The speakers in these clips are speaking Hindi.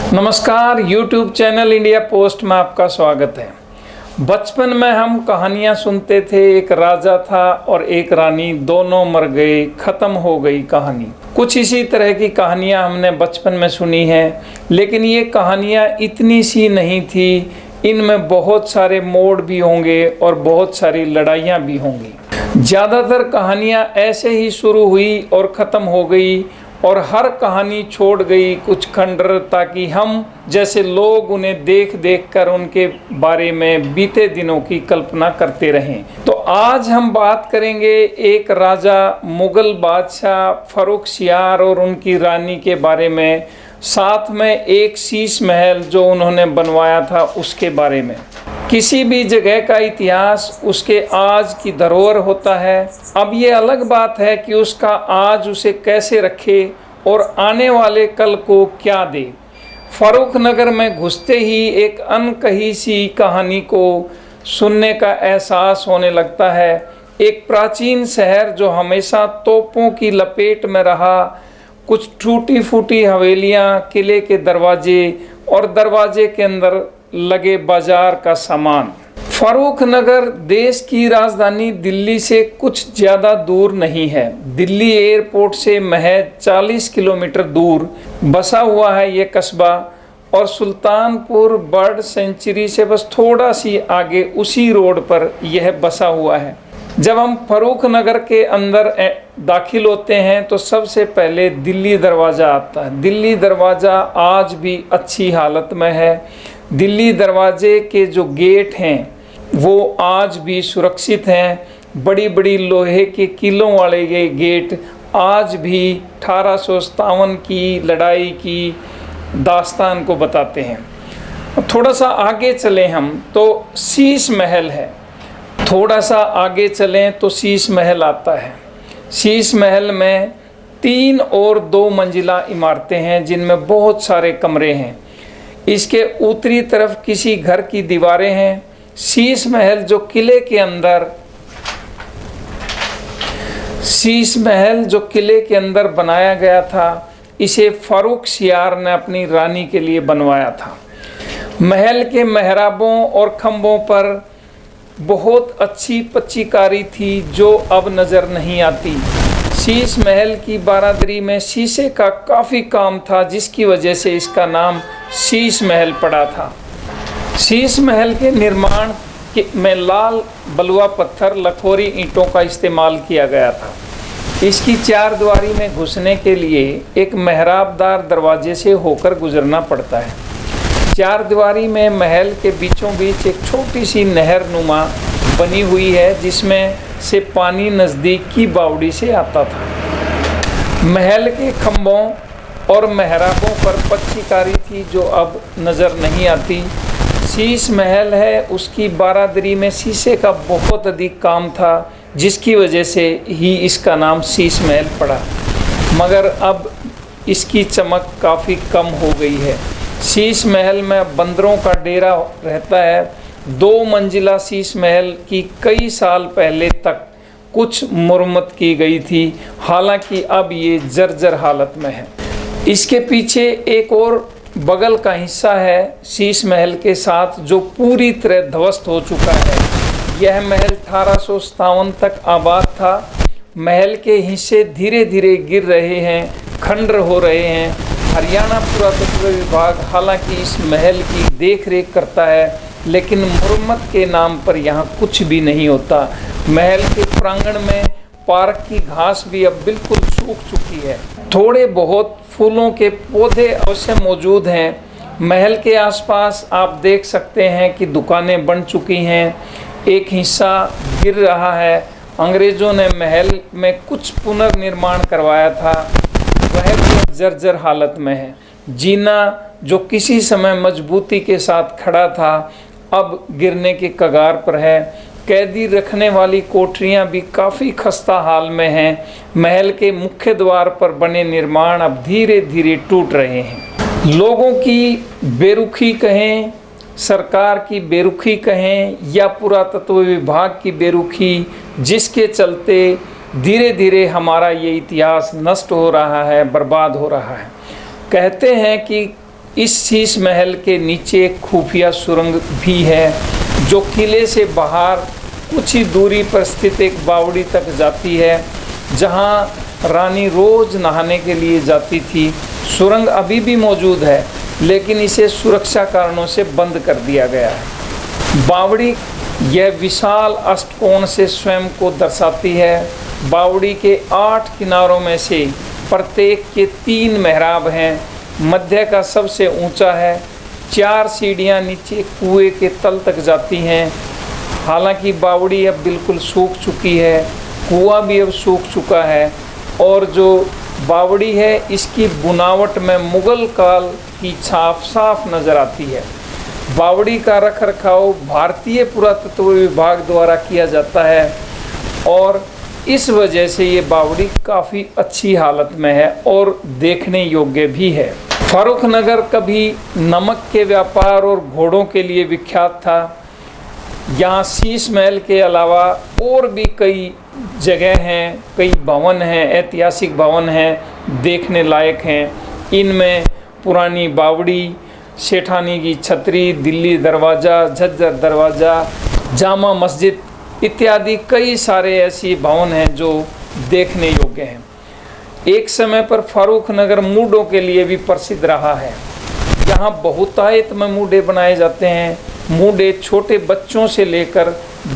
नमस्कार, YouTube चैनल इंडिया पोस्ट में आपका स्वागत है। बचपन में हम कहानियाँ सुनते थे। एक राजा था और एक रानी, दोनों मर गए, ख़त्म हो गई कहानी। कुछ इसी तरह की कहानियाँ हमने बचपन में सुनी हैं, लेकिन ये कहानियाँ इतनी सी नहीं थी। इनमें बहुत सारे मोड़ भी होंगे और बहुत सारी लड़ाइयाँ भी होंगी। ज़्यादातर कहानियाँ ऐसे ही शुरू हुई और ख़त्म हो गई और हर कहानी छोड़ गई कुछ खंडर, ताकि हम जैसे लोग उन्हें देख देख कर उनके बारे में बीते दिनों की कल्पना करते रहें। तो आज हम बात करेंगे एक राजा, मुगल बादशाह फर्रुखसियार और उनकी रानी के बारे में, साथ में एक शीश महल जो उन्होंने बनवाया था उसके बारे में। किसी भी जगह का इतिहास उसके आज की धरोहर होता है। अब ये अलग बात है कि उसका आज उसे कैसे रखे और आने वाले कल को क्या दे। फर्रुखनगर में घुसते ही एक अनकही सी कहानी को सुनने का एहसास होने लगता है। एक प्राचीन शहर जो हमेशा तोपों की लपेट में रहा, कुछ टूटी फूटी हवेलियाँ, किले के दरवाजे और दरवाजे के अंदर लगे बाजार का सामान। फर्रुखनगर देश की राजधानी दिल्ली से कुछ ज़्यादा दूर नहीं है। दिल्ली एयरपोर्ट से महज 40 किलोमीटर दूर बसा हुआ है ये कस्बा, और सुल्तानपुर बर्ड सेंचुरी से बस थोड़ा सी आगे उसी रोड पर यह बसा हुआ है। जब हम फर्रुखनगर के अंदर दाखिल होते हैं तो सबसे पहले दिल्ली दरवाज़ा आता है। दिल्ली दरवाज़ा आज भी अच्छी हालत में है। दिल्ली दरवाजे के जो गेट हैं वो आज भी सुरक्षित हैं। बड़ी बड़ी लोहे के किलों वाले ये गेट आज भी 1857 की लड़ाई की दास्तान को बताते हैं। थोड़ा सा आगे चलें हम तो शीश महल है। थोड़ा सा आगे चलें तो शीश महल आता है। शीश महल में 3 और 2 मंजिला इमारतें हैं जिनमें बहुत सारे कमरे हैं। इसके उत्तरी तरफ किसी घर की दीवारें हैं। शीश महल जो किले के अंदर बनाया गया था, इसे फर्रुखसियार ने अपनी रानी के लिए बनवाया था। महल के मेहराबों और खंभों पर बहुत अच्छी पच्चीकारी थी जो अब नज़र नहीं आती। शीश महल की बारादरी में शीशे का काफ़ी काम था, जिसकी वजह से इसका नाम शीश महल पड़ा था। शीश महल के निर्माण में लाल बलुआ पत्थर, लखोरी ईंटों का इस्तेमाल किया गया था। इसकी 4 दीवारी में घुसने के लिए एक मेहराबदार दरवाजे से होकर गुजरना पड़ता है। 4 दीवारी में महल के बीचों बीच एक छोटी सी नहर नुमा बनी हुई है, जिसमें से पानी नज़दीक की बावड़ी से आता था। महल के खंभों और मेहराबों पर पच्चीकारी थी जो अब नज़र नहीं आती। शीश महल है, उसकी बारादरी में शीशे का बहुत अधिक काम था, जिसकी वजह से ही इसका नाम शीश महल पड़ा। मगर अब इसकी चमक काफ़ी कम हो गई है। शीश महल में बंदरों का डेरा रहता है। 2 मंजिला शीश महल की कई साल पहले तक कुछ मरम्मत की गई थी, हालांकि अब ये जर्जर हालत में है। इसके पीछे एक और बगल का हिस्सा है शीश महल के साथ, जो पूरी तरह ध्वस्त हो चुका है। यह महल 1857 तक आबाद था। महल के हिस्से धीरे धीरे गिर रहे हैं, खंडर हो रहे हैं। हरियाणा पुरातत्व विभाग हालांकि इस महल की देख रेख करता है, लेकिन मरम्मत के नाम पर यहाँ कुछ भी नहीं होता। महल के प्रांगण में पार्क की घास भी अब बिल्कुल सूख चुकी है। थोड़े बहुत फूलों के पौधे अवश्य मौजूद हैं। महल के आसपास आप देख सकते हैं कि दुकानें बन चुकी हैं। एक हिस्सा गिर रहा है। अंग्रेज़ों ने महल में कुछ पुनर्निर्माण करवाया था, वह भी जर्जर हालत में है। जीना जो किसी समय मजबूती के साथ खड़ा था, अब गिरने के कगार पर है। कैदी रखने वाली कोठरियां भी काफ़ी खस्ता हाल में हैं। महल के मुख्य द्वार पर बने निर्माण अब धीरे धीरे टूट रहे हैं। लोगों की बेरुखी कहें, सरकार की बेरुखी कहें, या पुरातत्व विभाग की बेरुखी, जिसके चलते धीरे धीरे हमारा ये इतिहास नष्ट हो रहा है, बर्बाद हो रहा है। कहते हैं कि इस शीश महल के नीचे एक खुफिया सुरंग भी है जो किले से बाहर कुछ ही दूरी पर स्थित एक बावड़ी तक जाती है, जहां रानी रोज नहाने के लिए जाती थी। सुरंग अभी भी मौजूद है, लेकिन इसे सुरक्षा कारणों से बंद कर दिया गया है। बावड़ी यह विशाल अष्टकोण से स्वयं को दर्शाती है। बावड़ी के 8 किनारों में से प्रत्येक के 3 मेहराब हैं। मध्य का सबसे ऊंचा है। 4 सीढ़ियां नीचे कुएं के तल तक जाती हैं। हालांकि बावड़ी अब बिल्कुल सूख चुकी है, कुआं भी अब सूख चुका है, और जो बावड़ी है इसकी बुनावट में मुगल काल की छाप साफ नज़र आती है। बावड़ी का रखरखाव भारतीय पुरातत्व विभाग द्वारा किया जाता है और इस वजह से ये बावड़ी काफ़ी अच्छी हालत में है और देखने योग्य भी है। फर्रुखनगर कभी नमक के व्यापार और घोड़ों के लिए विख्यात था। यहाँ शीश महल के अलावा और भी कई जगह हैं, कई भवन हैं, ऐतिहासिक भवन हैं, देखने लायक हैं। इनमें पुरानी बावड़ी, सेठानी की छतरी, दिल्ली दरवाज़ा, झज्जर दरवाज़ा, जामा मस्जिद इत्यादि कई सारे ऐसी भवन हैं जो देखने योग्य हैं। एक समय पर फर्रुखनगर मूडों के लिए भी प्रसिद्ध रहा है। यहाँ बहुतायत में मूडे बनाए जाते हैं। मूडे छोटे बच्चों से लेकर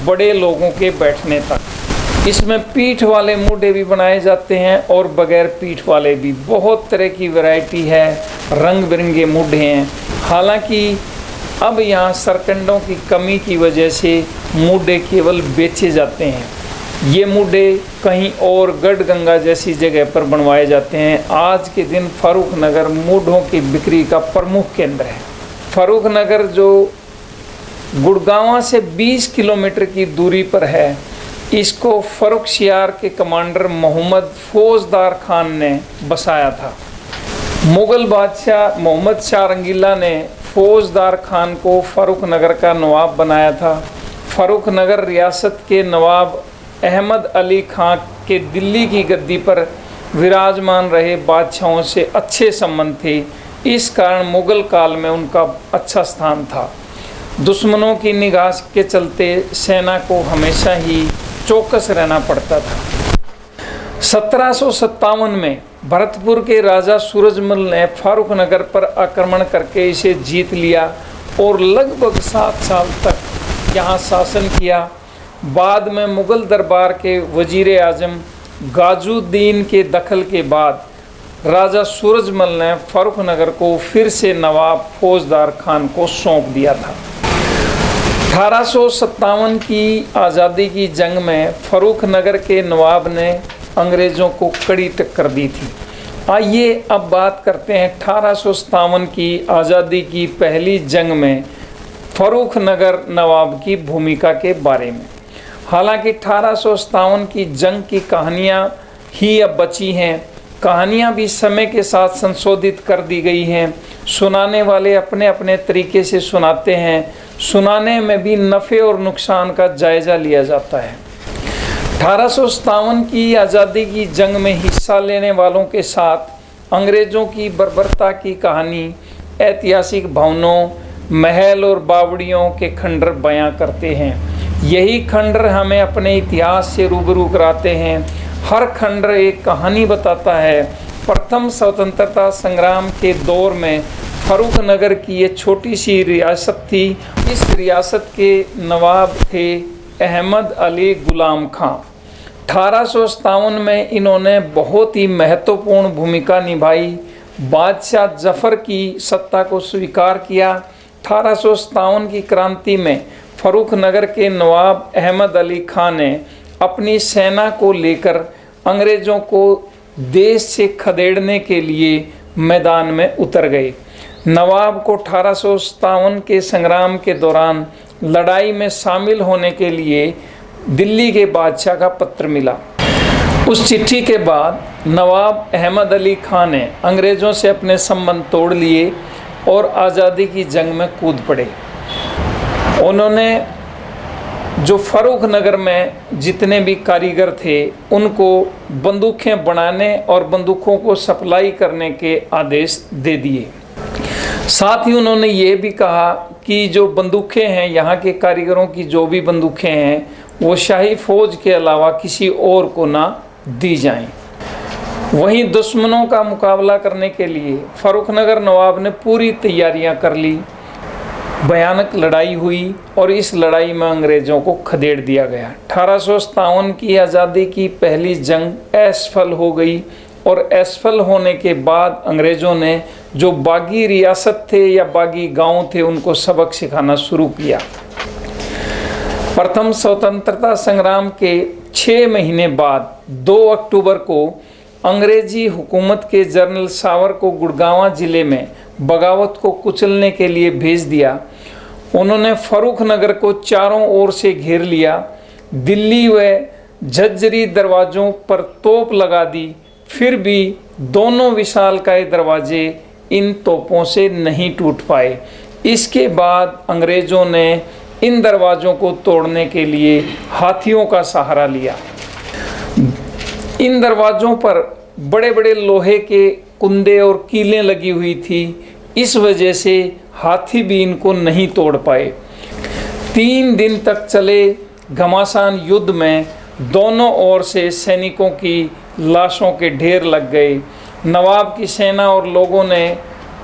बड़े लोगों के बैठने तक। इसमें पीठ वाले मूडे भी बनाए जाते हैं और बगैर पीठ वाले भी। बहुत तरह की वैरायटी है, रंग बिरंगे मूडे हैं। हालांकि अब यहाँ सरकंडों की कमी की वजह से मूडे केवल बेचे जाते हैं। ये मूडे कहीं और गढ़गंगा जैसी जगह पर बनवाए जाते हैं। आज के दिन फर्रुखनगर मूडों की बिक्री का प्रमुख केंद्र है। फर्रुखनगर जो गुड़गांव से 20 किलोमीटर की दूरी पर है, इसको फर्रुखसियार के कमांडर मोहम्मद फौजदार खान ने बसाया था। मुग़ल बादशाह मोहम्मद शाह रंगीला ने फौजदार खान को फर्रुखनगर का नवाब बनाया था। फर्रुखनगर रियासत के नवाब अहमद अली खां के दिल्ली की गद्दी पर विराजमान रहे बादशाहों से अच्छे संबंध थे। इस कारण मुग़ल काल में उनका अच्छा स्थान था। दुश्मनों की निगाह के चलते सेना को हमेशा ही चौकस रहना पड़ता था। 1757 में भरतपुर के राजा सूरजमल ने फर्रुखनगर पर आक्रमण करके इसे जीत लिया और लगभग 7 साल तक यहाँ शासन किया। बाद में मुग़ल दरबार के वजीर आज़म गाजुद्दीन के दखल के बाद राजा सूरजमल ने फर्रुखनगर को फिर से नवाब फौजदार खान को सौंप दिया था। 1857 की आज़ादी की जंग में फर्रुखनगर के नवाब ने अंग्रेज़ों को कड़ी टक्कर दी थी। आइए अब बात करते हैं 1857 की आज़ादी की पहली जंग में फर्रुखनगर नवाब की भूमिका के बारे में। हालांकि 1857 की जंग की कहानियाँ ही अब बची हैं। कहानियाँ भी समय के साथ संशोधित कर दी गई हैं। सुनाने वाले अपने अपने तरीके से सुनाते हैं। सुनाने में भी नफ़े और नुकसान का जायज़ा लिया जाता है। 1857 की आज़ादी की जंग में हिस्सा लेने वालों के साथ अंग्रेज़ों की बर्बरता की कहानी ऐतिहासिक भवनों, महल और बावड़ियों के खंडर बयां करते हैं। यही खंडर हमें अपने इतिहास से रूबरू कराते हैं। हर खंडर एक कहानी बताता है। प्रथम स्वतंत्रता संग्राम के दौर में फर्रुखनगर की ये छोटी सी रियासत थी। इस रियासत के नवाब थे अहमद अली गुलाम खां। 1857 में इन्होंने बहुत ही महत्वपूर्ण भूमिका निभाई। बादशाह जफ़र की सत्ता को स्वीकार किया। 1857 की क्रांति में फर्रुखनगर के नवाब अहमद अली खां ने अपनी सेना को लेकर अंग्रेज़ों को देश से खदेड़ने के लिए मैदान में उतर गए। नवाब को 1857 के संग्राम के दौरान लड़ाई में शामिल होने के लिए दिल्ली के बादशाह का पत्र मिला। उस चिट्ठी के बाद नवाब अहमद अली खां ने अंग्रेज़ों से अपने संबंध तोड़ लिए और आज़ादी की जंग में कूद पड़े। उन्होंने जो फर्रुखनगर में जितने भी कारीगर थे उनको बंदूकें बनाने और बंदूकों को सप्लाई करने के आदेश दे दिए। साथ ही उन्होंने ये भी कहा कि जो बंदूकें हैं, यहाँ के कारीगरों की जो भी बंदूकें हैं, वो शाही फौज के अलावा किसी और को ना दी जाएं। वहीं दुश्मनों का मुकाबला करने के लिए फर्रुखनगर नवाब ने पूरी तैयारियां कर ली। भयानक लड़ाई हुई और इस लड़ाई में अंग्रेज़ों को खदेड़ दिया गया। 1857 की आज़ादी की पहली जंग असफल हो गई और असफल होने के बाद अंग्रेज़ों ने जो बागी रियासत थे या बागी गांव थे, उनको सबक सिखाना शुरू किया। प्रथम स्वतंत्रता संग्राम के 6 महीने बाद 2 अक्टूबर को अंग्रेजी हुकूमत के जनरल सावर को गुड़गांव जिले में बगावत को कुचलने के लिए भेज दिया। उन्होंने फर्रुखनगर को चारों ओर से घेर लिया। दिल्ली व झज्जरी दरवाज़ों पर तोप लगा दी, फिर भी दोनों विशालकाय दरवाजे इन तोपों से नहीं टूट पाए। इसके बाद अंग्रेज़ों ने इन दरवाज़ों को तोड़ने के लिए हाथियों का सहारा लिया। इन दरवाज़ों पर बड़े बड़े लोहे के कुंदे और कीलें लगी हुई थी, इस वजह से हाथी भी इनको नहीं तोड़ पाए। 3 दिन तक चले घमासान युद्ध में दोनों ओर से सैनिकों की लाशों के ढेर लग गए। नवाब की सेना और लोगों ने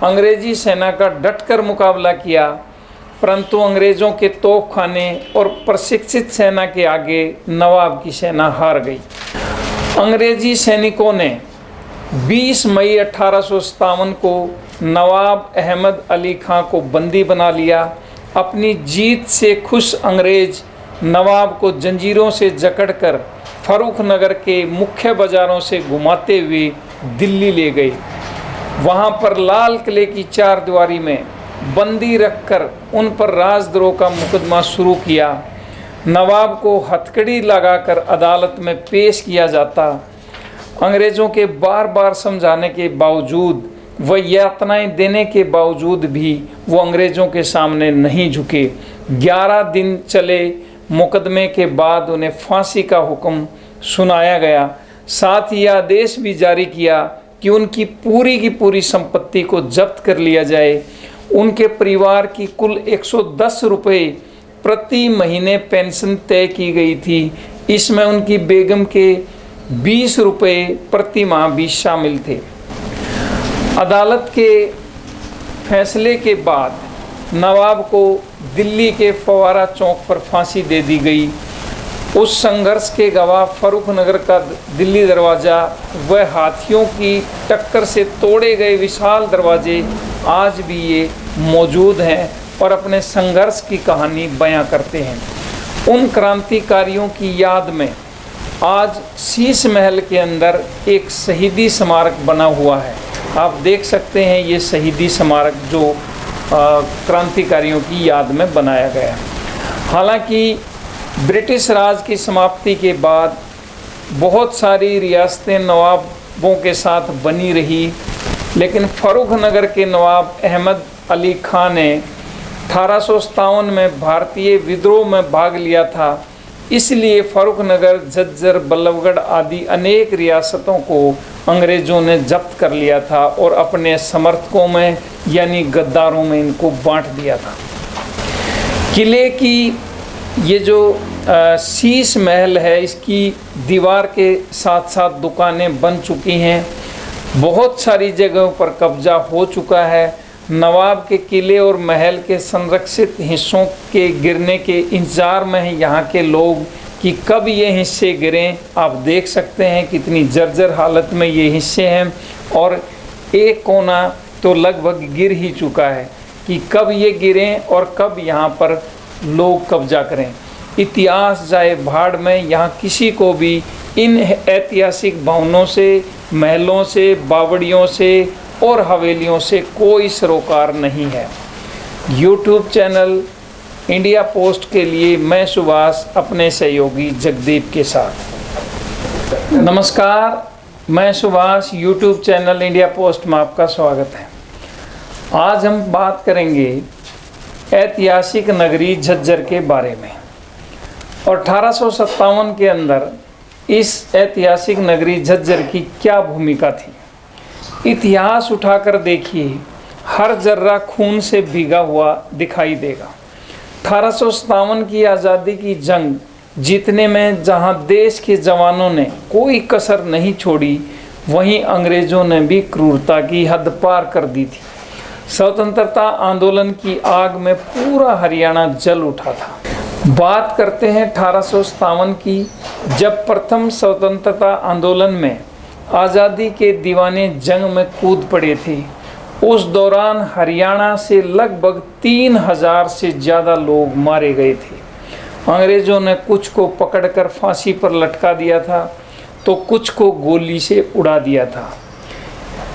अंग्रेजी सेना का डटकर मुकाबला किया, परंतु अंग्रेज़ों के तोपखाने और प्रशिक्षित सेना के आगे नवाब की सेना हार गई। अंग्रेजी सैनिकों ने 20 मई 1857 को नवाब अहमद अली खां को बंदी बना लिया। अपनी जीत से खुश अंग्रेज नवाब को जंजीरों से जकड़कर फर्रुखनगर के मुख्य बाज़ारों से घुमाते हुए दिल्ली ले गए। वहाँ पर लाल किले की 4 दीवारी में बंदी रखकर उन पर राजद्रोह का मुकदमा शुरू किया। नवाब को हथकड़ी लगाकर अदालत में पेश किया जाता। अंग्रेज़ों के बार बार समझाने के बावजूद व यातनाएं देने के बावजूद भी वो अंग्रेज़ों के सामने नहीं झुके। 11 दिन चले मुकदमे के बाद उन्हें फांसी का हुक्म सुनाया गया। साथ ही आदेश भी जारी किया कि उनकी पूरी संपत्ति को जब्त कर लिया जाए। उनके परिवार की कुल 110 रुपये प्रति महीने पेंशन तय की गई थी। इसमें उनकी बेगम के 20 रुपये प्रति माह भी शामिल थे। अदालत के फैसले के बाद नवाब को दिल्ली के फवारा चौक पर फांसी दे दी गई। उस संघर्ष के गवाह फर्रुखनगर का दिल्ली दरवाज़ा व हाथियों की टक्कर से तोड़े गए विशाल दरवाजे आज भी ये मौजूद हैं और अपने संघर्ष की कहानी बयां करते हैं। उन क्रांतिकारियों की याद में आज शीश महल के अंदर एक शहीदी स्मारक बना हुआ है। आप देख सकते हैं ये शहीदी स्मारक जो क्रांतिकारियों की याद में बनाया गया है। हालांकि ब्रिटिश राज की समाप्ति के बाद बहुत सारी रियासतें नवाबों के साथ बनी रही, लेकिन फर्रुखनगर के नवाब अहमद अली खां ने 1857 में भारतीय विद्रोह में भाग लिया था। इसलिए फर्रुखनगर, झज्जर, बल्लभगढ़ आदि अनेक रियासतों को अंग्रेज़ों ने जब्त कर लिया था और अपने समर्थकों में यानी गद्दारों में इनको बांट दिया था। किले की ये जो शीश महल है, इसकी दीवार के साथ साथ दुकानें बन चुकी हैं। बहुत सारी जगहों पर कब्जा हो चुका है। नवाब के किले और महल के संरक्षित हिस्सों के गिरने के इंतजार में हैं यहाँ के लोग कि कब ये हिस्से गिरें। आप देख सकते हैं कितनी जर्जर हालत में ये हिस्से हैं और एक कोना तो लगभग गिर ही चुका है कि कब ये गिरें और कब यहाँ पर लोग कब्जा करें। इतिहास जाए भाड़ में, यहाँ किसी को भी इन ऐतिहासिक भवनों से, महलों से, बावड़ियों से और हवेलियों से कोई सरोकार नहीं है। YouTube चैनल इंडिया पोस्ट के लिए मैं सुभाष अपने सहयोगी जगदीप के साथ। नमस्कार, मैं Subhash, YouTube channel India post में आपका स्वागत है। आज हम बात करेंगे ऐतिहासिक नगरी झज्जर के बारे में और 1857 के अंदर इस ऐतिहासिक नगरी झज्जर की क्या भूमिका थी। इतिहास उठाकर देखिए, हर जर्रा खून से भीगा हुआ दिखाई देगा। 1857 की आज़ादी की जंग जीतने में जहां देश के जवानों ने कोई कसर नहीं छोड़ी, वहीं अंग्रेज़ों ने भी क्रूरता की हद पार कर दी थी। स्वतंत्रता आंदोलन की आग में पूरा हरियाणा जल उठा था। बात करते हैं 1857 की, जब प्रथम स्वतंत्रता आंदोलन में आज़ादी के दीवाने जंग में कूद पड़े थे। उस दौरान हरियाणा से लगभग 3000 से ज़्यादा लोग मारे गए थे। अंग्रेज़ों ने कुछ को पकड़कर फांसी पर लटका दिया था, तो कुछ को गोली से उड़ा दिया था।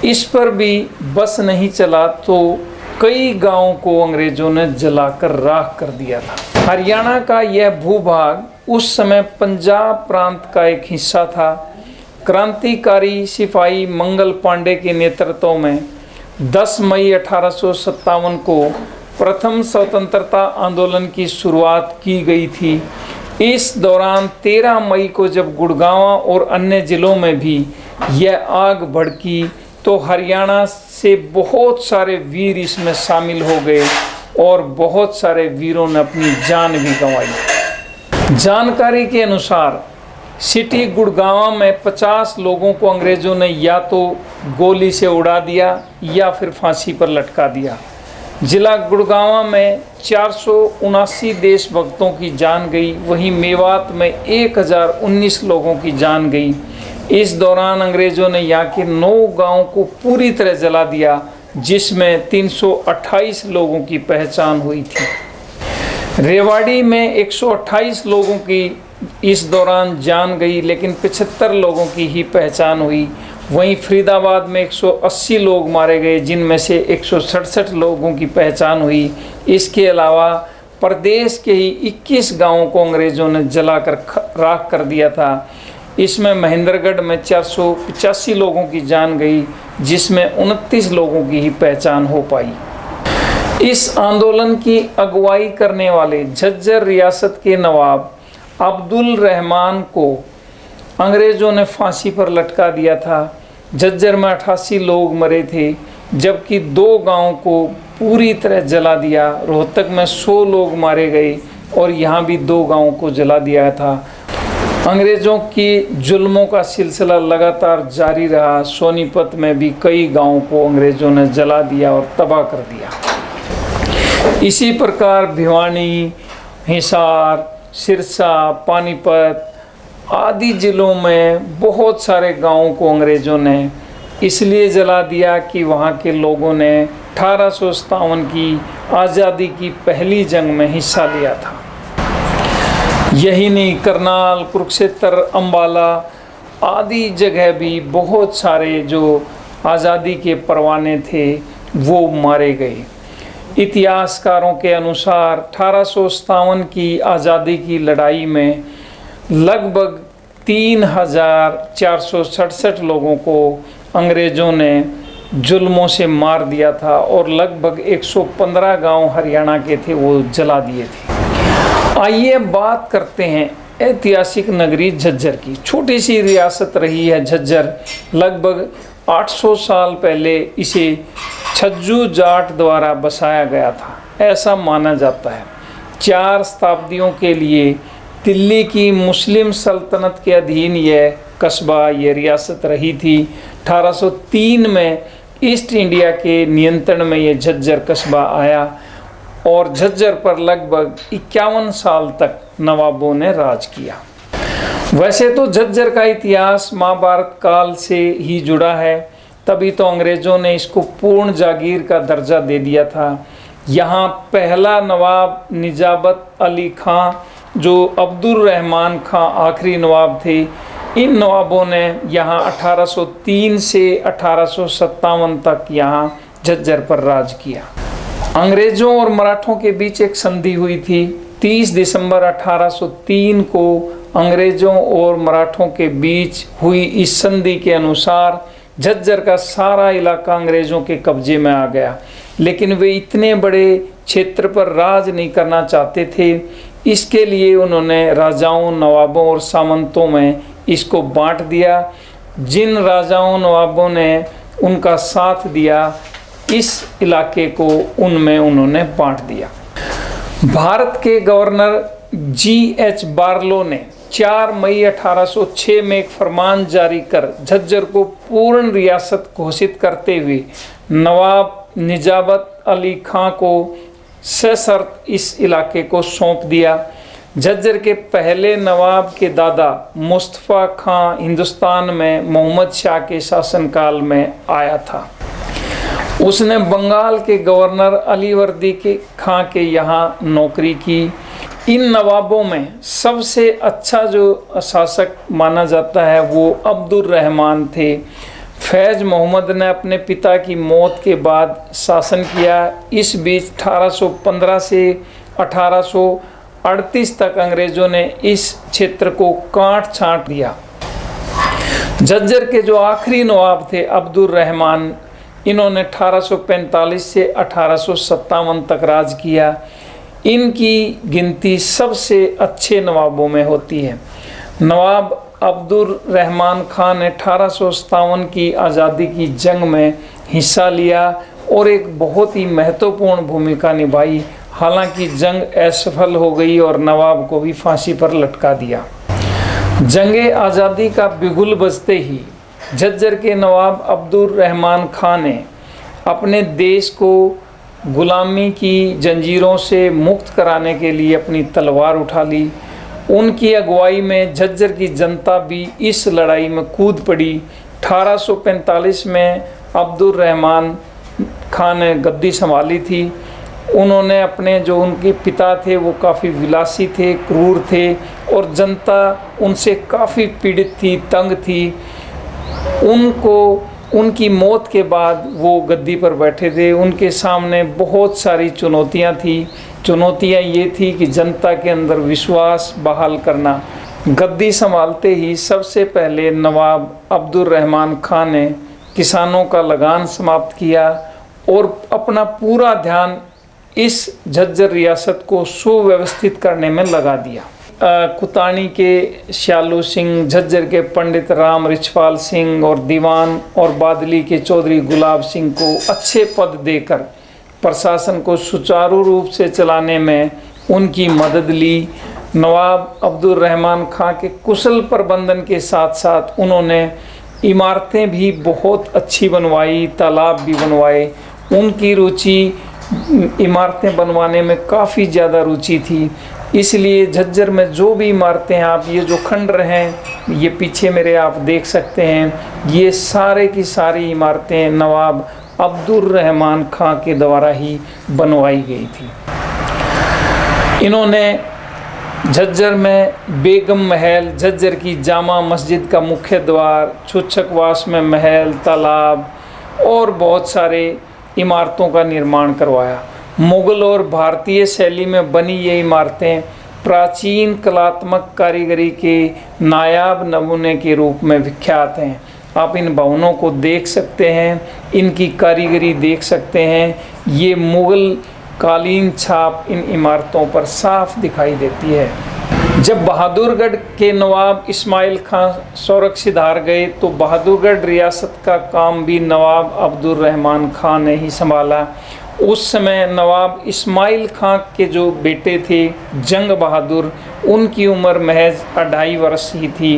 इस पर भी बस नहीं चला तो कई गांवों को अंग्रेज़ों ने जलाकर राख कर दिया था। हरियाणा का यह भूभाग उस समय पंजाब प्रांत का एक हिस्सा था। क्रांतिकारी सिपाही मंगल पांडे के नेतृत्व में 10 मई 1857 को प्रथम स्वतंत्रता आंदोलन की शुरुआत की गई थी। इस दौरान 13 मई को जब गुड़गांव और अन्य ज़िलों में भी यह आग भड़की, तो हरियाणा से बहुत सारे वीर इसमें शामिल हो गए और बहुत सारे वीरों ने अपनी जान भी गंवाई। जानकारी के अनुसार सिटी गुड़गांव में 50 लोगों को अंग्रेज़ों ने या तो गोली से उड़ा दिया या फिर फांसी पर लटका दिया। जिला गुड़गांव में 479 देशभक्तों की जान गई, वहीं मेवात में 1019 लोगों की जान गई। इस दौरान अंग्रेज़ों ने यहाँ के 9 गांवों को पूरी तरह जला दिया, जिसमें 328 लोगों की पहचान हुई थी। रेवाड़ी में 128 लोगों की इस दौरान जान गई, लेकिन 75 लोगों की ही पहचान हुई। वहीं फरीदाबाद में 180 लोग मारे गए, जिनमें से 167 लोगों की पहचान हुई। इसके अलावा प्रदेश के ही 21 गांवों को अंग्रेज़ों ने जलाकर राख कर दिया था। इसमें महेंद्रगढ़ में 485 लोगों की जान गई, जिसमें 29 लोगों की ही पहचान हो पाई। इस आंदोलन की अगुवाई करने वाले झज्जर रियासत के नवाब अब्दुल रहमान को अंग्रेज़ों ने फांसी पर लटका दिया था। झज्जर में 88 लोग मरे थे, जबकि 2 गांवों को पूरी तरह जला दिया। रोहतक में 100 लोग मारे गए और यहाँ भी 2 गांवों को जला दिया था। अंग्रेज़ों की जुल्मों का सिलसिला लगातार जारी रहा। सोनीपत में भी कई गांवों को अंग्रेज़ों ने जला दिया और तबाह कर दिया। इसी प्रकार भिवानी, हिसार, सिरसा, पानीपत आदि ज़िलों में बहुत सारे गांवों को अंग्रेज़ों ने इसलिए जला दिया कि वहां के लोगों ने 1857 की आज़ादी की पहली जंग में हिस्सा लिया था। यही नहीं, करनाल, कुरुक्षेत्र, अम्बाला आदि जगह भी बहुत सारे जो आज़ादी के परवाने थे वो मारे गए। इतिहासकारों के अनुसार 1857 की आज़ादी की लड़ाई में लगभग 3467 लोगों को अंग्रेज़ों ने जुल्मों से मार दिया था और लगभग 115 गांव हरियाणा के थे वो जला दिए थे। आइए बात करते हैं ऐतिहासिक नगरी झज्जर की। छोटी सी रियासत रही है झज्जर। लगभग 800 साल पहले इसे छज्जू जाट द्वारा बसाया गया था, ऐसा माना जाता है। 4 शताब्दियों के लिए दिल्ली की मुस्लिम सल्तनत के अधीन यह कस्बा, यह रियासत रही थी। 1803 में ईस्ट इंडिया के नियंत्रण में यह झज्जर कस्बा आया और झज्जर पर लगभग 51 साल तक नवाबों ने राज किया। वैसे तो झज्जर का इतिहास महाभारत काल से ही जुड़ा है, तभी तो अंग्रेज़ों ने इसको पूर्ण जागीर का दर्जा दे दिया था। यहाँ पहला नवाब निजाबत अली खां, जो अब्दुल रहमान खां आखिरी नवाब थे, इन नवाबों ने यहाँ 1803 से 1857 तक यहाँ झज्जर पर राज किया। अंग्रेज़ों और मराठों के बीच एक संधि हुई थी। 30 दिसंबर 1803 को अंग्रेज़ों और मराठों के बीच हुई इस संधि के अनुसार झज्जर का सारा इलाका अंग्रेज़ों के कब्जे में आ गया, लेकिन वे इतने बड़े क्षेत्र पर राज नहीं करना चाहते थे। इसके लिए उन्होंने राजाओं, नवाबों और सामंतों में इसको बांट दिया। जिन राजाओं, नवाबों ने उनका साथ दिया, इस इलाके को उनमें उन्होंने बांट दिया। भारत के गवर्नर G.H. बार्लो ने 4 मई 1806 में एक फरमान जारी कर झज्जर को पूर्ण रियासत घोषित करते हुए नवाब निजामत अली खां को सशर्त इस इलाके को सौंप दिया। झज्जर के पहले नवाब के दादा मुस्तफ़ा खां हिंदुस्तान में मोहम्मद शाह के शासनकाल में आया था। उसने बंगाल के गवर्नर अलीवर्दी के खां के यहाँ नौकरी की। इन नवाबों में सबसे अच्छा जो शासक माना जाता है वो अब्दुर रहमान थे। फैज़ मोहम्मद ने अपने पिता की मौत के बाद शासन किया। इस बीच 1815 से 1838 तक अंग्रेज़ों ने इस क्षेत्र को काट छांट दिया। झज्जर के जो आखिरी नवाब थे अब्दुर रहमान, इन्होंने 1845 से 1857 तक राज किया। इनकी गिनती सबसे अच्छे नवाबों में होती है। नवाब अब्दुर रहमान खान ने 1857 की आज़ादी की जंग में हिस्सा लिया और एक बहुत ही महत्वपूर्ण भूमिका निभाई। हालांकि जंग असफल हो गई और नवाब को भी फांसी पर लटका दिया। जंगे आज़ादी का बिगुल बजते ही झज्जर के नवाब अब्दुर रहमान खान ने अपने देश को गुलामी की जंजीरों से मुक्त कराने के लिए अपनी तलवार उठा ली। उनकी अगुवाई में झज्जर की जनता भी इस लड़ाई में कूद पड़ी। 1845 में अब्दुर रहमान खान ने गद्दी संभाली थी। उन्होंने अपने जो उनके पिता थे वो काफ़ी विलासी थे, क्रूर थे और जनता उनसे काफ़ी पीड़ित थी, तंग थी। उनकी मौत के बाद वो गद्दी पर बैठे थे। उनके सामने बहुत सारी चुनौतियां थी। चुनौतियां ये थी कि जनता के अंदर विश्वास बहाल करना। गद्दी संभालते ही सबसे पहले नवाब अब्दुर रहमान खान ने किसानों का लगान समाप्त किया और अपना पूरा ध्यान इस झज्जर रियासत को सुव्यवस्थित करने में लगा दिया। कुतानी के श्यालू सिंह, झज्जर के पंडित राम रिछपाल सिंह और दीवान और बादली के चौधरी गुलाब सिंह को अच्छे पद देकर प्रशासन को सुचारू रूप से चलाने में उनकी मदद ली। नवाब अब्दुर रहमान खां के कुशल प्रबंधन के साथ साथ उन्होंने इमारतें भी बहुत अच्छी बनवाई, तालाब भी बनवाए। उनकी रुचि इमारतें बनवाने में काफ़ी ज़्यादा रुचि थी। इसलिए झज्जर में जो भी इमारतें हैं, आप ये जो खंडर हैं, ये पीछे मेरे आप देख सकते हैं, ये सारे की सारी इमारतें नवाब अब्दुर रहमान खां के द्वारा ही बनवाई गई थी। इन्होंने झज्जर में बेगम महल, झज्जर की जामा मस्जिद का मुख्य द्वार, छुच्छकवास में महल, तालाब और बहुत सारे इमारतों का निर्माण करवाया। मुग़ल और भारतीय शैली में बनी ये इमारतें प्राचीन कलात्मक कारीगरी के नायाब नमूने के रूप में विख्यात हैं। आप इन भवनों को देख सकते हैं, इनकी कारीगरी देख सकते हैं। ये मुग़ल कालीन छाप इन इमारतों पर साफ दिखाई देती है। जब बहादुरगढ़ के नवाब इस्माइल खां सौरक्षिधार गए तो बहादुरगढ़ रियासत का काम भी नवाब अब्दुर रहमान खान ने ही संभाला। उस समय नवाब इस्माइल खां के जो बेटे थे जंग बहादुर, उनकी उम्र महज 2.5 वर्ष ही थी।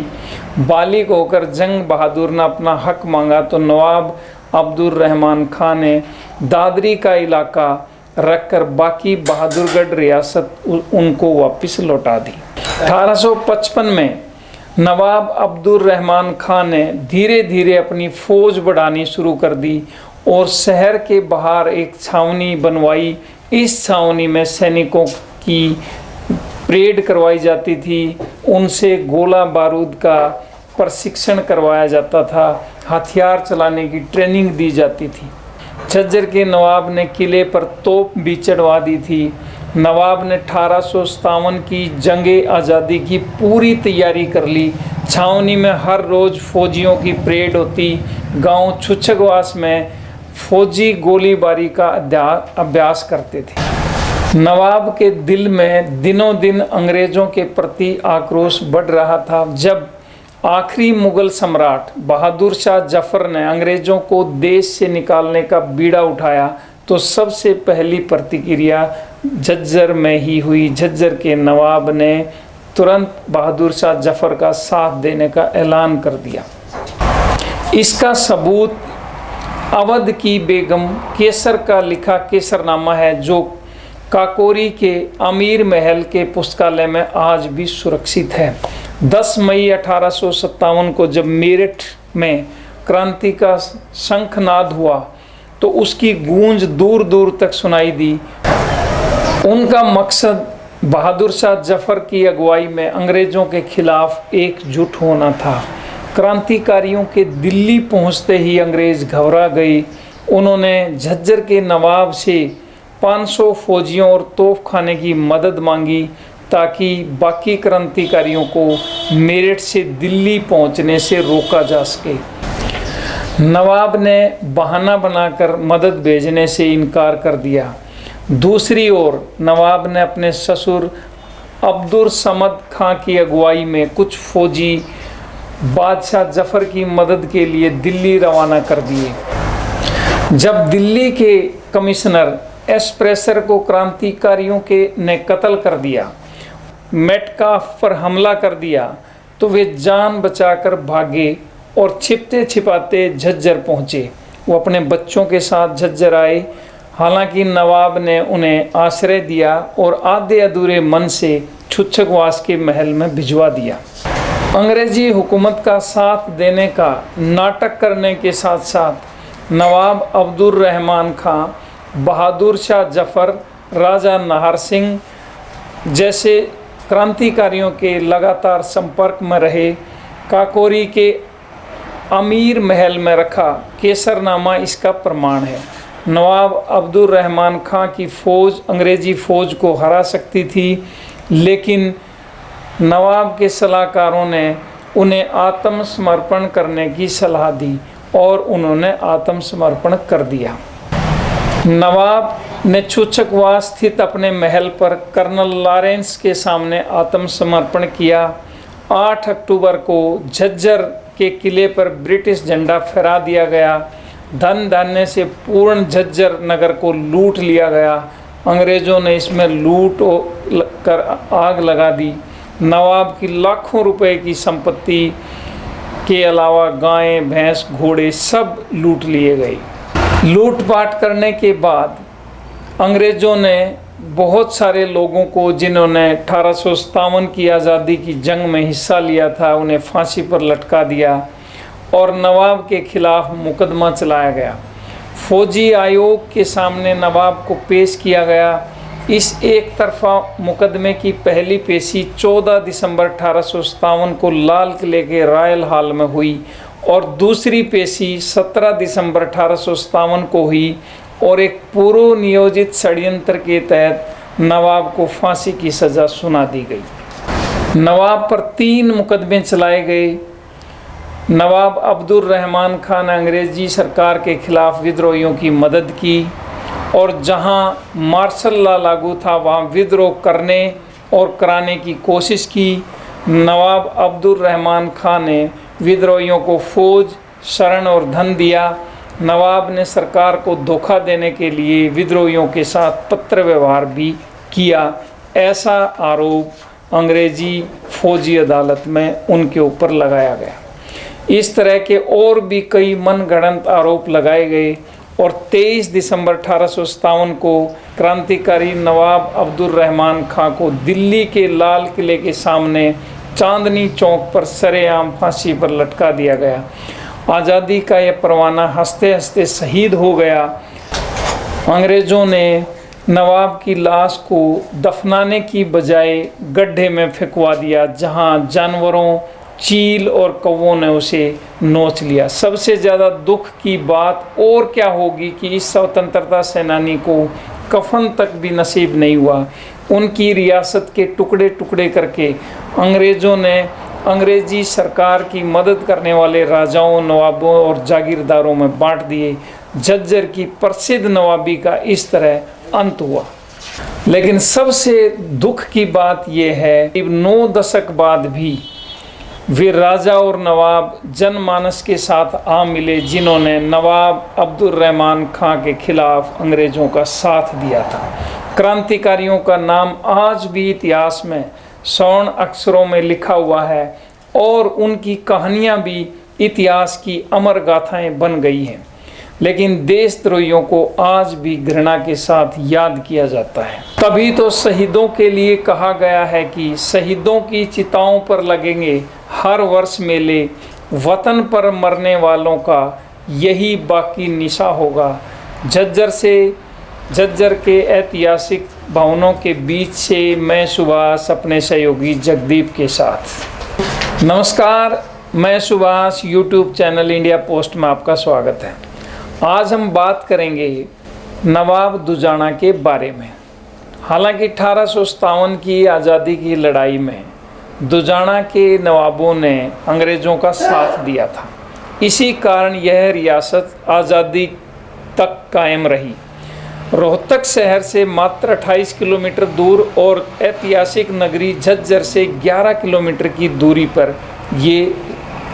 बालिग होकर जंग बहादुर ने अपना हक मांगा तो नवाब अब्दुर रहमान खान ने दादरी का इलाका रखकर बाकी बहादुरगढ़ रियासत उनको वापस लौटा दी। 1855 में नवाब अब्दुर रहमान खान ने धीरे धीरे अपनी फ़ौज बढ़ानी शुरू कर दी और शहर के बाहर एक छावनी बनवाई। इस छावनी में सैनिकों की परेड करवाई जाती थी, उनसे गोला बारूद का प्रशिक्षण करवाया जाता था, हथियार चलाने की ट्रेनिंग दी जाती थी। झज्जर के नवाब ने किले पर तोप भी चढ़वा दी थी। नवाब ने 1857 की जंगे आज़ादी की पूरी तैयारी कर ली। छावनी में हर रोज़ फौजियों की परेड होती। गांव छुच्छकवास में फौजी गोलीबारी का अभ्यास करते थे। नवाब के दिल में दिनों दिन अंग्रेज़ों के प्रति आक्रोश बढ़ रहा था। जब आखिरी मुगल सम्राट बहादुर शाह जफर ने अंग्रेजों को देश से निकालने का बीड़ा उठाया तो सबसे पहली प्रतिक्रिया झज्जर में ही हुई। झज्जर के नवाब ने तुरंत बहादुर शाह जफर का साथ देने का ऐलान कर दिया। इसका सबूत अवध की बेगम केसर का लिखा केसरनामा है, जो काकोरी के अमीर महल के पुस्तकालय में आज भी सुरक्षित है। 10 मई 1857 को जब मेरठ में क्रांति का शंखनाद हुआ तो उसकी गूंज दूर दूर तक सुनाई दी। उनका मकसद बहादुर शाह जफर की अगुवाई में अंग्रेजों के खिलाफ एकजुट होना था। क्रांतिकारियों के दिल्ली पहुंचते ही अंग्रेज घबरा गए। उन्होंने झज्जर के नवाब से 500 फौजियों और तोपखाने की मदद मांगी ताकि बाकी क्रांतिकारियों को मेरठ से दिल्ली पहुंचने से रोका जा सके। नवाब ने बहाना बनाकर मदद भेजने से इनकार कर दिया। दूसरी ओर नवाब ने अपने ससुर अब्दुल समद खां की अगुवाई में कुछ फौजी बादशाह जफर की मदद के लिए दिल्ली रवाना कर दिए। जब दिल्ली के कमिश्नर एस्प्रेसर को क्रांतिकारियों ने कत्ल कर दिया, मेटकाफ पर हमला कर दिया, तो वे जान बचाकर भागे और छिपते छिपाते झज्जर पहुँचे। वो अपने बच्चों के साथ झज्जर आए। हालांकि नवाब ने उन्हें आश्रय दिया और आधे अधूरे मन से छुच्छकवास के महल में भिजवा दिया। अंग्रेजी हुकूमत का साथ देने का नाटक करने के साथ साथ नवाब अब्दुल रहमान खां, बहादुर शाह जफर, राजा नाहर सिंह जैसे क्रांतिकारियों के लगातार संपर्क में रहे। काकोरी के अमीर महल में रखा केसरनामा इसका प्रमाण है। नवाब अब्दुल रहमान खां की फ़ौज अंग्रेज़ी फ़ौज को हरा सकती थी, लेकिन नवाब के सलाहकारों ने उन्हें आत्मसमर्पण करने की सलाह दी और उन्होंने आत्मसमर्पण कर दिया। नवाब ने छुच्छकवास स्थित अपने महल पर कर्नल लॉरेंस के सामने आत्मसमर्पण किया। 8 अक्टूबर को झज्जर के किले पर ब्रिटिश झंडा फहरा दिया गया। धन धान्य से पूर्ण झज्जर नगर को लूट लिया गया। अंग्रेज़ों ने इसमें लूट कर आग लगा दी। नवाब की लाखों रुपए की संपत्ति के अलावा गायें, भैंस, घोड़े सब लूट लिए गए। लूटपाट करने के बाद अंग्रेज़ों ने बहुत सारे लोगों को, जिन्होंने 1857 की आज़ादी की जंग में हिस्सा लिया था, उन्हें फांसी पर लटका दिया और नवाब के खिलाफ मुकदमा चलाया गया। फौजी आयोग के सामने नवाब को पेश किया गया। इस एक तरफा मुकदमे की पहली पेशी 14 दिसंबर 1857 को लाल किले के रॉयल हॉल में हुई और दूसरी पेशी 17 दिसंबर 1857 को हुई और एक पूर्व नियोजित षड्यंत्र के तहत नवाब को फांसी की सज़ा सुना दी गई। नवाब पर 3 मुकदमे चलाए गए। नवाब अब्दुल रहमान खान ने अंग्रेजी सरकार के खिलाफ विद्रोहियों की मदद की और जहां मार्शल लॉ लागू था वहां विद्रोह करने और कराने की कोशिश की। नवाब अब्दुल रहमान खान ने विद्रोहियों को फौज, शरण और धन दिया। नवाब ने सरकार को धोखा देने के लिए विद्रोहियों के साथ पत्र व्यवहार भी किया। ऐसा आरोप अंग्रेजी फौजी अदालत में उनके ऊपर लगाया गया। इस तरह के और भी कई मनगढ़ंत आरोप लगाए गए और 23 दिसंबर 1857 को क्रांतिकारी नवाब अब्दुल रहमान खां को दिल्ली के लाल किले के सामने चांदनी चौक पर सरेआम फांसी पर लटका दिया गया। आज़ादी का यह परवाना हंसते हंसते शहीद हो गया। अंग्रेज़ों ने नवाब की लाश को दफनाने की बजाय गड्ढे में फेंकवा दिया, जहां जानवरों, चील और कौवों ने उसे नोच लिया। सबसे ज़्यादा दुख की बात और क्या होगी कि इस स्वतंत्रता सेनानी को कफन तक भी नसीब नहीं हुआ। उनकी रियासत के टुकड़े टुकड़े करके अंग्रेज़ों ने अंग्रेजी सरकार की मदद करने वाले राजाओं, नवाबों और जागीरदारों में बांट दिए। झज्जर की प्रसिद्ध नवाबी का इस तरह अंत हुआ। लेकिन सबसे दुख की बात यह है कि 9 दशक बाद भी वे राजा और नवाब जनमानस के साथ आ मिले, जिन्होंने नवाब अब्दुल रहमान खां के खिलाफ अंग्रेज़ों का साथ दिया था। क्रांतिकारियों का नाम आज भी इतिहास में स्वर्ण अक्षरों में लिखा हुआ है और उनकी कहानियाँ भी इतिहास की अमर गाथाएं बन गई हैं। लेकिन देशद्रोहियों को आज भी घृणा के साथ याद किया जाता है। तभी तो शहीदों के लिए कहा गया है कि शहीदों की चिताओं पर लगेंगे हर वर्ष मेले, वतन पर मरने वालों का यही बाकी निशा होगा। झज्जर के ऐतिहासिक भवनों के बीच से मैं सुभाष अपने सहयोगी जगदीप के साथ। नमस्कार, मैं Subhash, YouTube channel India post में आपका स्वागत है। आज हम बात करेंगे नवाब दुजाना के बारे में। हालांकि 1857 की आज़ादी की लड़ाई में दुजाना के नवाबों ने अंग्रेज़ों का साथ दिया था। इसी कारण यह रियासत आज़ादी तक कायम रही। रोहतक शहर से मात्र 28 किलोमीटर दूर और ऐतिहासिक नगरी झज्जर से 11 किलोमीटर की दूरी पर ये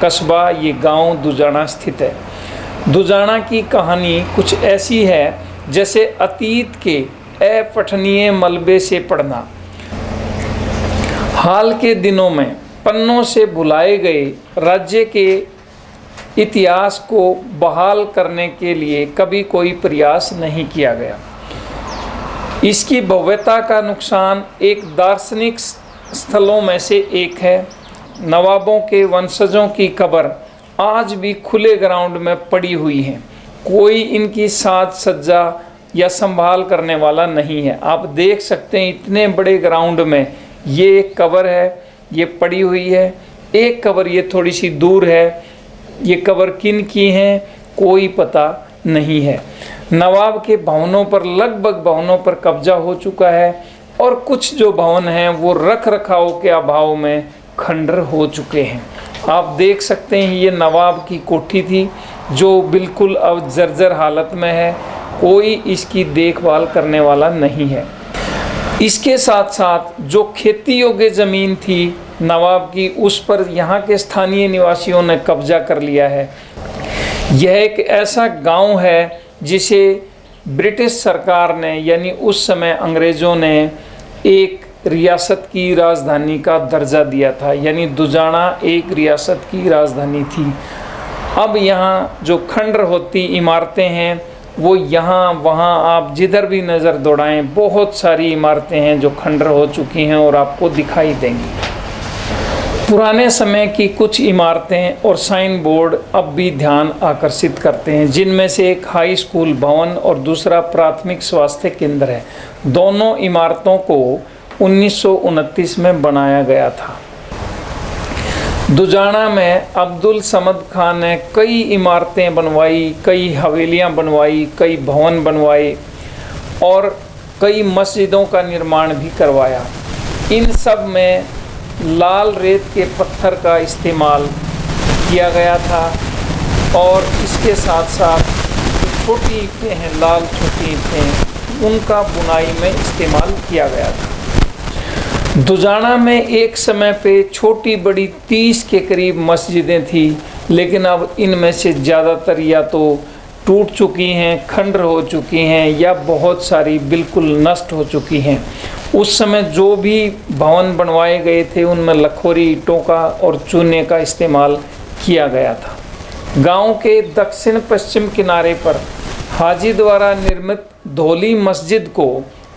कस्बा, ये गांव दुजाना स्थित है। दुजाना की कहानी कुछ ऐसी है जैसे अतीत के अपठनीय मलबे से पढ़ना। हाल के दिनों में पन्नों से भुलाए गए राज्य के इतिहास को बहाल करने के लिए कभी कोई प्रयास नहीं किया गया। इसकी भव्यता का नुकसान एक दार्शनिक स्थलों में से एक है। नवाबों के वंशजों की कब्र आज भी खुले ग्राउंड में पड़ी हुई हैं। कोई इनकी साज सज्जा या संभाल करने वाला नहीं है। आप देख सकते हैं इतने बड़े ग्राउंड में ये एक कब्र है, ये पड़ी हुई है। एक कब्र ये थोड़ी सी दूर है। ये कब्र किन की हैं कोई पता नहीं है। नवाब के भवनों पर, लगभग भवनों पर कब्जा हो चुका है और कुछ जो भवन हैं वो रख रखाव के अभाव में खंडर हो चुके हैं। आप देख सकते हैं ये नवाब की कोठी थी जो बिल्कुल अब जर्जर हालत में है। कोई इसकी देखभाल करने वाला नहीं है। इसके साथ साथ जो खेती योग्य ज़मीन थी नवाब की, उस पर यहाँ के स्थानीय निवासियों ने कब्जा कर लिया है। यह एक ऐसा गांव है जिसे ब्रिटिश सरकार ने, यानी उस समय अंग्रेज़ों ने, एक रियासत की राजधानी का दर्जा दिया था। यानी दुजाना एक रियासत की राजधानी थी। अब यहाँ जो खंडर होती इमारतें हैं वो यहाँ वहाँ आप जिधर भी नज़र दौड़ाएं बहुत सारी इमारतें हैं जो खंडर हो चुकी हैं और आपको दिखाई देंगी। पुराने समय की कुछ इमारतें और साइन बोर्ड अब भी ध्यान आकर्षित करते हैं, जिनमें से एक हाई स्कूल भवन और दूसरा प्राथमिक स्वास्थ्य केंद्र है। दोनों इमारतों को 1929 में बनाया गया था। दुजाना में अब्दुल समद खान ने कई इमारतें बनवाई, कई हवेलियां बनवाई, कई भवन बनवाए और कई मस्जिदों का निर्माण भी करवाया। इन सब में लाल रेत के पत्थर का इस्तेमाल किया गया था और इसके साथ साथ छोटी ईंटें हैं, लाल छोटी ईंटें, उनका बुनाई में इस्तेमाल किया गया था। दुजाना में एक समय पे छोटी बड़ी 30 के करीब मस्जिदें थी, लेकिन अब इनमें से ज़्यादातर या तो टूट चुकी हैं, खंडर हो चुकी हैं या बहुत सारी बिल्कुल नष्ट हो चुकी हैं। उस समय जो भी भवन बनवाए गए थे उनमें लखोरी ईंटों का और चूने का इस्तेमाल किया गया था। गांव के दक्षिण पश्चिम किनारे पर हाजी द्वारा निर्मित धौली मस्जिद को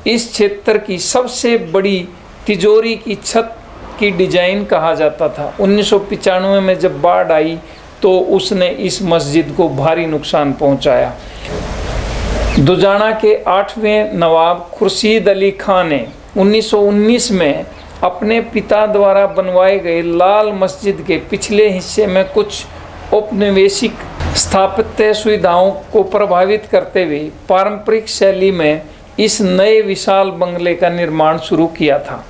इस क्षेत्र की सबसे बड़ी तिजोरी की छत की डिजाइन कहा जाता था। 1995 में जब बाढ़ आई तो उसने इस मस्जिद को भारी नुकसान पहुंचाया। दुजाना के 8वें नवाब खुर्शीद अली खान ने 1919 में अपने पिता द्वारा बनवाए गए लाल मस्जिद के पिछले हिस्से में कुछ औपनिवेशिक स्थापत्य सुविधाओं को प्रभावित करते हुए पारंपरिक शैली में इस नए विशाल बंगले का निर्माण शुरू किया था।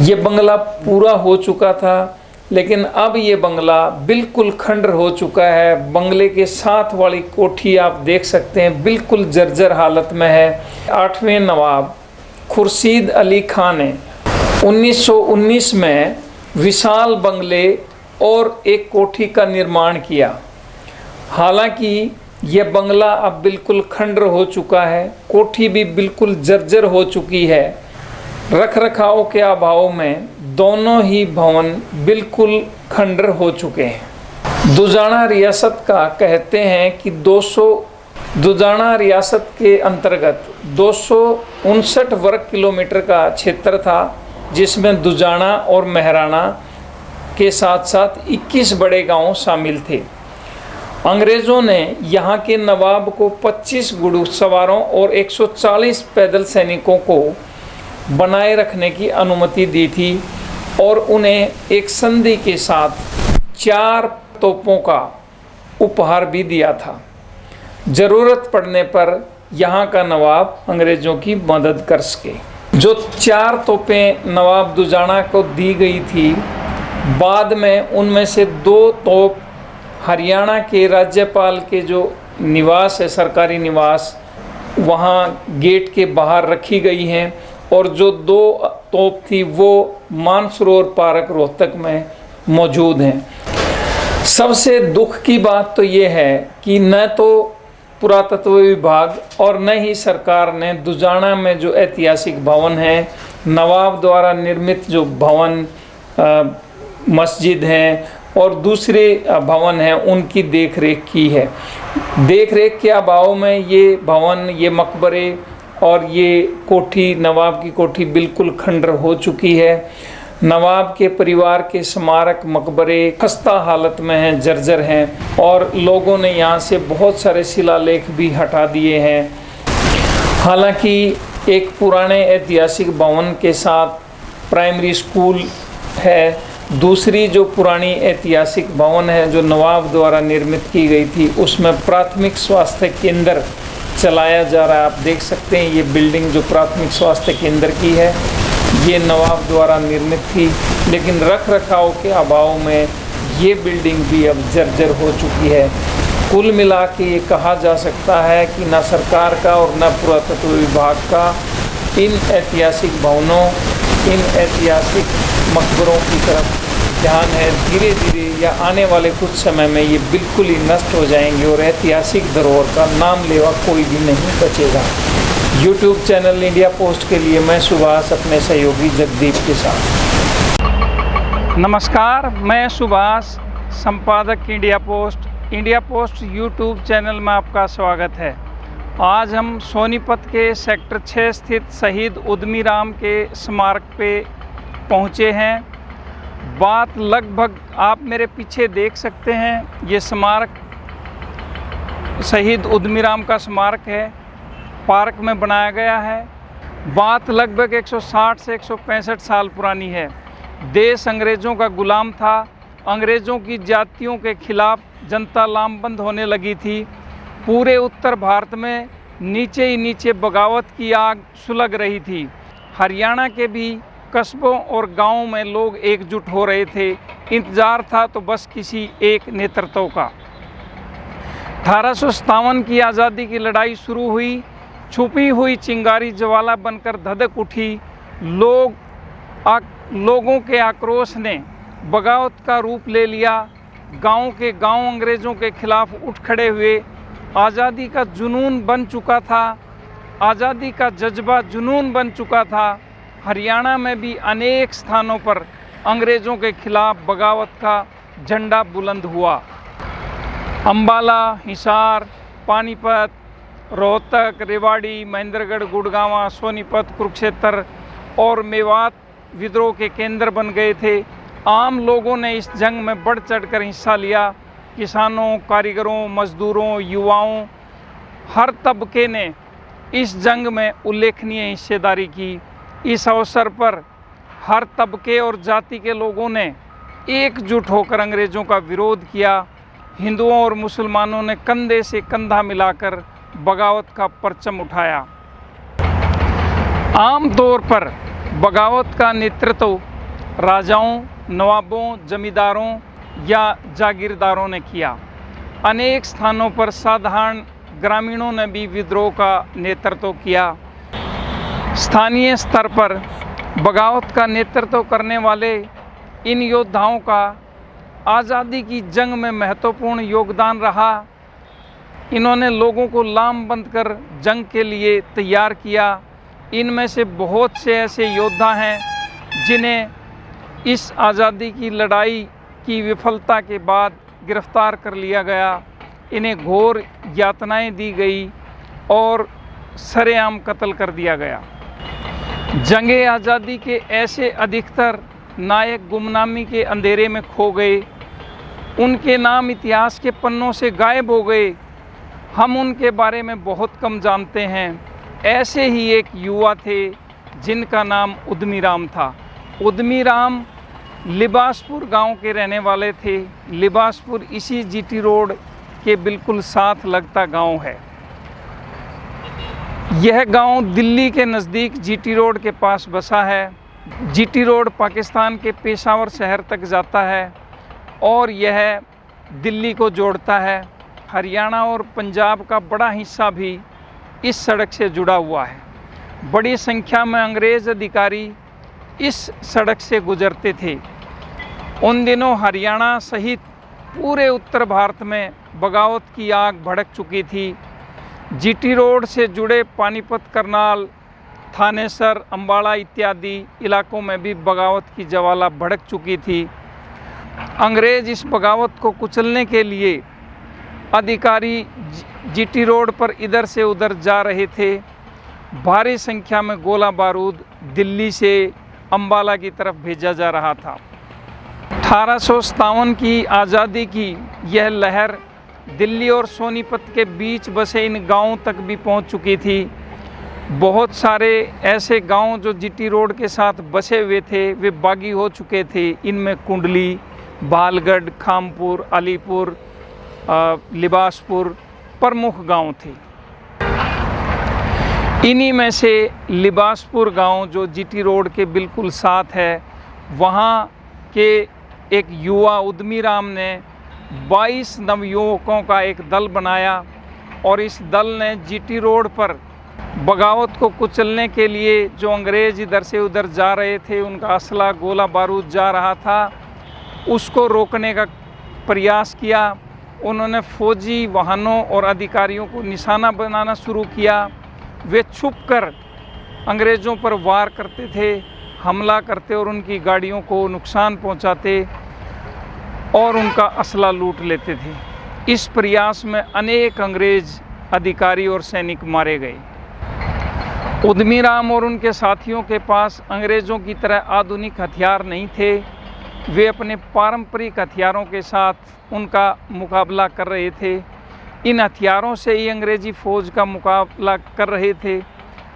ये बंगला पूरा हो चुका था, लेकिन अब ये बंगला बिल्कुल खंडर हो चुका है। बंगले के साथ वाली कोठी आप देख सकते हैं बिल्कुल जर्जर हालत में है। 8वें नवाब खुर्शीद अली खान ने 1919 में विशाल बंगले और एक कोठी का निर्माण किया। हालांकि यह बंगला अब बिल्कुल खंडर हो चुका है, कोठी भी बिल्कुल जर्जर हो चुकी है। रख रखाव के अभाव में दोनों ही भवन बिल्कुल खंडर हो चुके हैं। दुजाना रियासत का कहते हैं कि दुजाना रियासत के अंतर्गत 259 वर्ग किलोमीटर का क्षेत्र था, जिसमें दुजाना और महराना के साथ साथ 21 बड़े गांव शामिल थे। अंग्रेज़ों ने यहाँ के नवाब को 25 घुड़सवारों और 140 पैदल सैनिकों को बनाए रखने की अनुमति दी थी और उन्हें एक संधि के साथ 4 तोपों का उपहार भी दिया था। ज़रूरत पड़ने पर यहाँ का नवाब अंग्रेज़ों की मदद कर सके। जो 4 तोपें नवाब दुजाना को दी गई थी, बाद में उनमें से 2 तोप हरियाणा के राज्यपाल के जो निवास है, सरकारी निवास, वहाँ गेट के बाहर रखी गई हैं, और जो 2 तोप थी वो मानसरोवर पार्क रोहतक में मौजूद हैं। सबसे दुख की बात तो ये है कि न तो पुरातत्व विभाग और न ही सरकार ने दुजाना में जो ऐतिहासिक भवन है, नवाब द्वारा निर्मित जो भवन, मस्जिद हैं और दूसरे भवन हैं, उनकी देखरेख की है। देखरेख के अभाव में ये भवन, ये मकबरे और ये कोठी, नवाब की कोठी बिल्कुल खंडर हो चुकी है। नवाब के परिवार के स्मारक मकबरे खस्ता हालत में हैं, जर्जर हैं, और लोगों ने यहाँ से बहुत सारे शिलालेख भी हटा दिए हैं। हालांकि एक पुराने ऐतिहासिक भवन के साथ प्राइमरी स्कूल है, दूसरी जो पुरानी ऐतिहासिक भवन है जो नवाब द्वारा निर्मित की गई थी, उसमें प्राथमिक स्वास्थ्य केंद्र चलाया जा रहा है। आप देख सकते हैं ये बिल्डिंग जो प्राथमिक स्वास्थ्य केंद्र की है, ये नवाब द्वारा निर्मित थी, लेकिन रख रखाव के अभाव में ये बिल्डिंग भी अब जर्जर हो चुकी है। कुल मिला के ये कहा जा सकता है कि न सरकार का और न पुरातत्व विभाग का इन ऐतिहासिक भवनों, इन ऐतिहासिक मकबरों की तरफ ध्यान है। धीरे धीरे या आने वाले कुछ समय में ये बिल्कुल ही नष्ट हो जाएंगे और ऐतिहासिक धरोहर का नाम लेवा कोई भी नहीं बचेगा। YouTube चैनल इंडिया पोस्ट के लिए मैं सुभाष अपने सहयोगी जगदीप के साथ। नमस्कार, मैं सुभाष, संपादक इंडिया पोस्ट YouTube चैनल में आपका स्वागत है। आज हम सोनीपत के सेक्टर 6 स्थित शहीद उद्यमी राम के स्मारक पे पहुँचे हैं। बात लगभग आप मेरे पीछे देख सकते हैं, ये स्मारक शहीद उद्यमी राम का स्मारक है, पार्क में बनाया गया है। बात लगभग 160 से 165 साल पुरानी है। देश अंग्रेज़ों का गुलाम था, अंग्रेज़ों की जातियों के खिलाफ जनता लामबंद होने लगी थी। पूरे उत्तर भारत में नीचे ही नीचे बगावत की आग सुलग रही थी। हरियाणा के भी कस्बों और गांवों में लोग एकजुट हो रहे थे। इंतज़ार था तो बस किसी एक नेतृत्व का। 1857 की आज़ादी की लड़ाई शुरू हुई। छुपी हुई चिंगारी ज्वाला बनकर धधक उठी। लोगों के आक्रोश ने बगावत का रूप ले लिया। गांव के गांव अंग्रेज़ों के खिलाफ उठ खड़े हुए। आज़ादी का जुनून बन चुका था, आज़ादी का जज्बा जुनून बन चुका था। हरियाणा में भी अनेक स्थानों पर अंग्रेज़ों के खिलाफ बगावत का झंडा बुलंद हुआ। अम्बाला, हिसार, पानीपत, रोहतक, रेवाड़ी, महेंद्रगढ़, गुड़गांव, सोनीपत, कुरुक्षेत्र और मेवात विद्रोह के केंद्र बन गए थे। आम लोगों ने इस जंग में बढ़ चढ़कर हिस्सा लिया। किसानों, कारीगरों, मजदूरों, युवाओं, हर तबके ने इस जंग में उल्लेखनीय हिस्सेदारी की। इस अवसर पर हर तबके और जाति के लोगों ने एकजुट होकर अंग्रेज़ों का विरोध किया। हिंदुओं और मुसलमानों ने कंधे से कंधा मिलाकर बगावत का परचम उठाया। आम तौर पर बगावत का नेतृत्व राजाओं, नवाबों, जमींदारों या जागीरदारों ने किया। अनेक स्थानों पर साधारण ग्रामीणों ने भी विद्रोह का नेतृत्व किया। स्थानीय स्तर पर बगावत का नेतृत्व करने वाले इन योद्धाओं का आज़ादी की जंग में महत्वपूर्ण योगदान रहा। इन्होंने लोगों को लामबंद कर जंग के लिए तैयार किया। इनमें से बहुत से ऐसे योद्धा हैं जिन्हें इस आज़ादी की लड़ाई की विफलता के बाद गिरफ्तार कर लिया गया, इन्हें घोर यातनाएं दी गई और सरेआम कत्ल कर दिया गया। जंगे आज़ादी के ऐसे अधिकतर नायक गुमनामी के अंधेरे में खो गए, उनके नाम इतिहास के पन्नों से गायब हो गए। हम उनके बारे में बहुत कम जानते हैं। ऐसे ही एक युवा थे जिनका नाम उद्यमी राम था। उद्यमी राम लिबासपुर गांव के रहने वाले थे। लिबासपुर इसी जीटी रोड के बिल्कुल साथ लगता गांव है। यह गांव दिल्ली के नज़दीक जीटी रोड के पास बसा है। जीटी रोड पाकिस्तान के पेशावर शहर तक जाता है और यह दिल्ली को जोड़ता है। हरियाणा और पंजाब का बड़ा हिस्सा भी इस सड़क से जुड़ा हुआ है। बड़ी संख्या में अंग्रेज़ अधिकारी इस सड़क से गुजरते थे। उन दिनों हरियाणा सहित पूरे उत्तर भारत में बगावत की आग भड़क चुकी थी। जीटी रोड से जुड़े पानीपत, करनाल, थानेसर, अम्बाड़ा इत्यादि इलाकों में भी बगावत की ज्वाला भड़क चुकी थी। अंग्रेज़ इस बगावत को कुचलने के लिए अधिकारी जीटी रोड पर इधर से उधर जा रहे थे। भारी संख्या में गोला बारूद दिल्ली से अम्बाला की तरफ भेजा जा रहा था। 1857 की आज़ादी की यह लहर दिल्ली और सोनीपत के बीच बसे इन गांवों तक भी पहुंच चुकी थी। बहुत सारे ऐसे गांव जो जीटी रोड के साथ बसे हुए थे वे बागी हो चुके थे। इनमें कुंडली, बालगढ़, खामपुर, अलीपुर, लिबासपुर प्रमुख गांव थे। इन्हीं में से लिबासपुर गांव जो जीटी रोड के बिल्कुल साथ है, वहां के एक युवा उद्यमी राम ने 22 नवयुवकों का एक दल बनाया और इस दल ने जीटी रोड पर बगावत को कुचलने के लिए जो अंग्रेज़ इधर से उधर जा रहे थे, उनका असला गोला बारूद जा रहा था, उसको रोकने का प्रयास किया। उन्होंने फौजी वाहनों और अधिकारियों को निशाना बनाना शुरू किया। वे छुपकर अंग्रेज़ों पर वार करते थे, हमला करते और उनकी गाड़ियों को नुकसान पहुंचाते और उनका असला लूट लेते थे। इस प्रयास में अनेक अंग्रेज़ अधिकारी और सैनिक मारे गए। उद्यमी राम और उनके साथियों के पास अंग्रेज़ों की तरह आधुनिक हथियार नहीं थे। वे अपने पारंपरिक हथियारों के साथ उनका मुकाबला कर रहे थे। इन हथियारों से ही अंग्रेज़ी फ़ौज का मुकाबला कर रहे थे,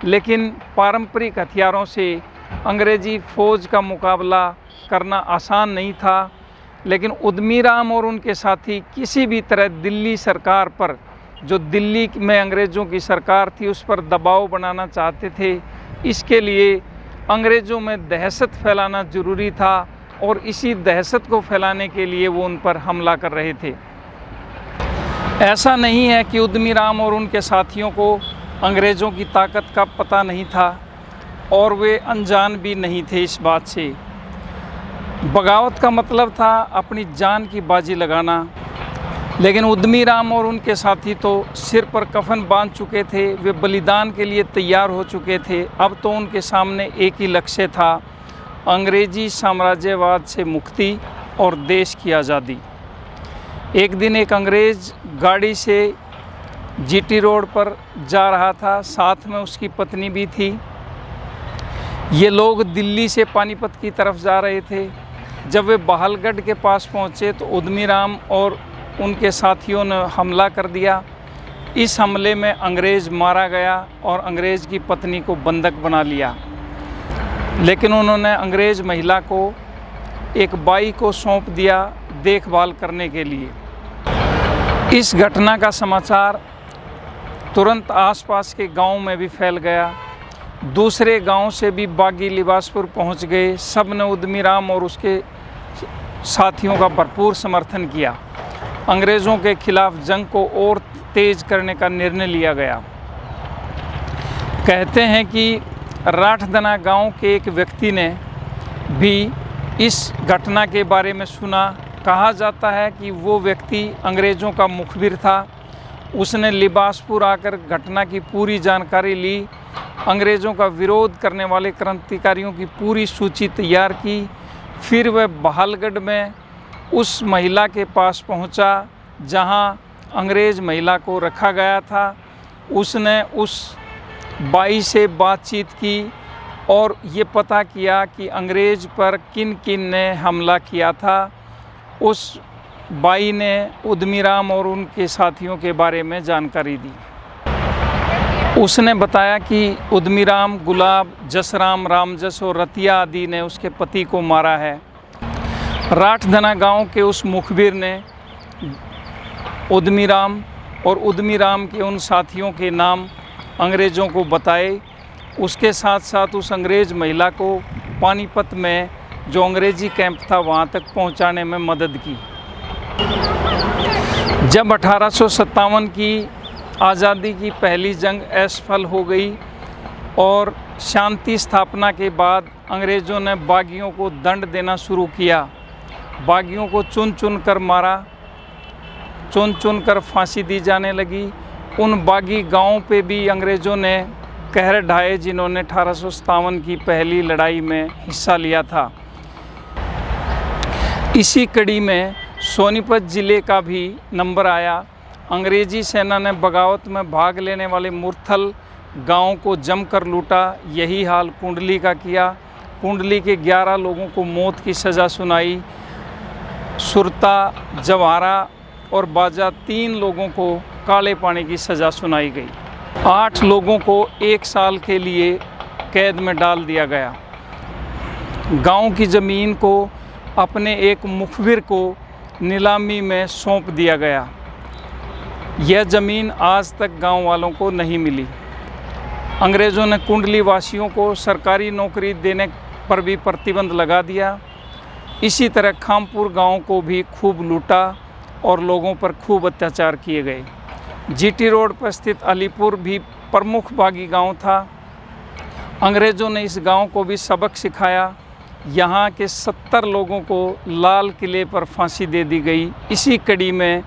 लेकिन पारंपरिक हथियारों से अंग्रेज़ी फ़ौज का मुकाबला करना आसान नहीं था। लेकिन उद्यमी राम और उनके साथी किसी भी तरह दिल्ली सरकार पर, जो दिल्ली में अंग्रेज़ों की सरकार थी, उस पर दबाव बनाना चाहते थे। इसके लिए अंग्रेज़ों में दहशत फैलाना ज़रूरी था और इसी दहशत को फैलाने के लिए वो उन पर हमला कर रहे थे। ऐसा नहीं है कि उद्यमी राम और उनके साथियों को अंग्रेज़ों की ताकत का पता नहीं था और वे अनजान भी नहीं थे इस बात से। बगावत का मतलब था अपनी जान की बाजी लगाना, लेकिन उद्यमी राम और उनके साथी तो सिर पर कफन बांध चुके थे। वे बलिदान के लिए तैयार हो चुके थे। अब तो उनके सामने एक ही लक्ष्य था, अंग्रेज़ी साम्राज्यवाद से मुक्ति और देश की आज़ादी। एक दिन एक अंग्रेज़ गाड़ी से जीटी रोड पर जा रहा था, साथ में उसकी पत्नी भी थी। ये लोग दिल्ली से पानीपत की तरफ जा रहे थे। जब वे बहालगढ़ के पास पहुँचे तो उद्यमी राम और उनके साथियों ने हमला कर दिया। इस हमले में अंग्रेज़ मारा गया और अंग्रेज़ की पत्नी को बंधक बना लिया, लेकिन उन्होंने अंग्रेज़ महिला को एक बाई को सौंप दिया देखभाल करने के लिए। इस घटना का समाचार तुरंत आसपास के गांव में भी फैल गया। दूसरे गांव से भी बागी लिबासपुर पहुंच गए। सब ने उद्यमी राम और उसके साथियों का भरपूर समर्थन किया। अंग्रेज़ों के खिलाफ जंग को और तेज़ करने का निर्णय लिया गया। कहते हैं कि राठदना गांव के एक व्यक्ति ने भी इस घटना के बारे में सुना कहा जाता है कि वो व्यक्ति अंग्रेज़ों का मुखबिर था। उसने लिबासपुर आकर घटना की पूरी जानकारी ली, अंग्रेज़ों का विरोध करने वाले क्रांतिकारियों की पूरी सूची तैयार की। फिर वह बहालगढ़ में उस महिला के पास पहुंचा जहां अंग्रेज़ महिला को रखा गया था। उसने उस बाई से बातचीत की और ये पता किया कि अंग्रेज़ पर किन किन ने हमला किया था। उस बाई ने उद्यमीराम और उनके साथियों के बारे में जानकारी दी। उसने बताया कि उद्यमीराम, गुलाब, जसराम, रामजस और रतिया आदि ने उसके पति को मारा है। राठधना गांव के उस मुखबिर ने उद्यमीराम और उद्यमीराम के उन साथियों के नाम अंग्रेज़ों को बताए। उसके साथ साथ उस अंग्रेज़ महिला को पानीपत में जो अंग्रेज़ी कैंप था वहाँ तक पहुँचाने में मदद की। जब 1857 की आज़ादी की पहली जंग असफल हो गई और शांति स्थापना के बाद अंग्रेज़ों ने बागियों को दंड देना शुरू किया। बागियों को चुन चुन कर मारा, चुन चुन कर फांसी दी जाने लगी। उन बागी गांवों पे भी अंग्रेज़ों ने कहर ढाए जिन्होंने 1857 की पहली लड़ाई में हिस्सा लिया था। इसी कड़ी में सोनीपत ज़िले का भी नंबर आया। अंग्रेज़ी सेना ने बगावत में भाग लेने वाले मुरथल गांव को जमकर लूटा। यही हाल कुंडली का किया। कुंडली के 11 लोगों को मौत की सज़ा सुनाई। सुरता, जवाहरा और बाजा 3 लोगों को काले पानी की सज़ा सुनाई गई। 8 लोगों को 1 साल के लिए कैद में डाल दिया गया। गांव की ज़मीन को अपने एक मुखबिर को नीलामी में सौंप दिया गया। यह ज़मीन आज तक गांव वालों को नहीं मिली। अंग्रेज़ों ने कुंडली वासियों को सरकारी नौकरी देने पर भी प्रतिबंध लगा दिया। इसी तरह खामपुर गांव को भी खूब लूटा और लोगों पर खूब अत्याचार किए गए। जीटी रोड पर स्थित अलीपुर भी प्रमुख बागी गांव था। अंग्रेज़ों ने इस गांव को भी सबक सिखाया। यहाँ के 70 लोगों को लाल किले पर फांसी दे दी गई। इसी कड़ी में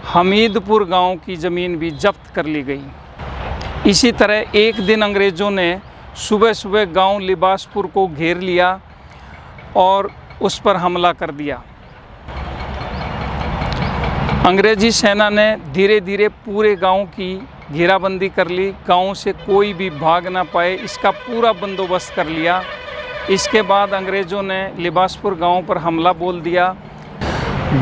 हमीदपुर गांव की ज़मीन भी जब्त कर ली गई। इसी तरह एक दिन अंग्रेज़ों ने सुबह सुबह गांव लिबासपुर को घेर लिया और उस पर हमला कर दिया। अंग्रेज़ी सेना ने धीरे धीरे पूरे गांव की घेराबंदी कर ली। गांव से कोई भी भाग ना पाए, इसका पूरा बंदोबस्त कर लिया। इसके बाद अंग्रेज़ों ने लिबासपुर गांव पर हमला बोल दिया।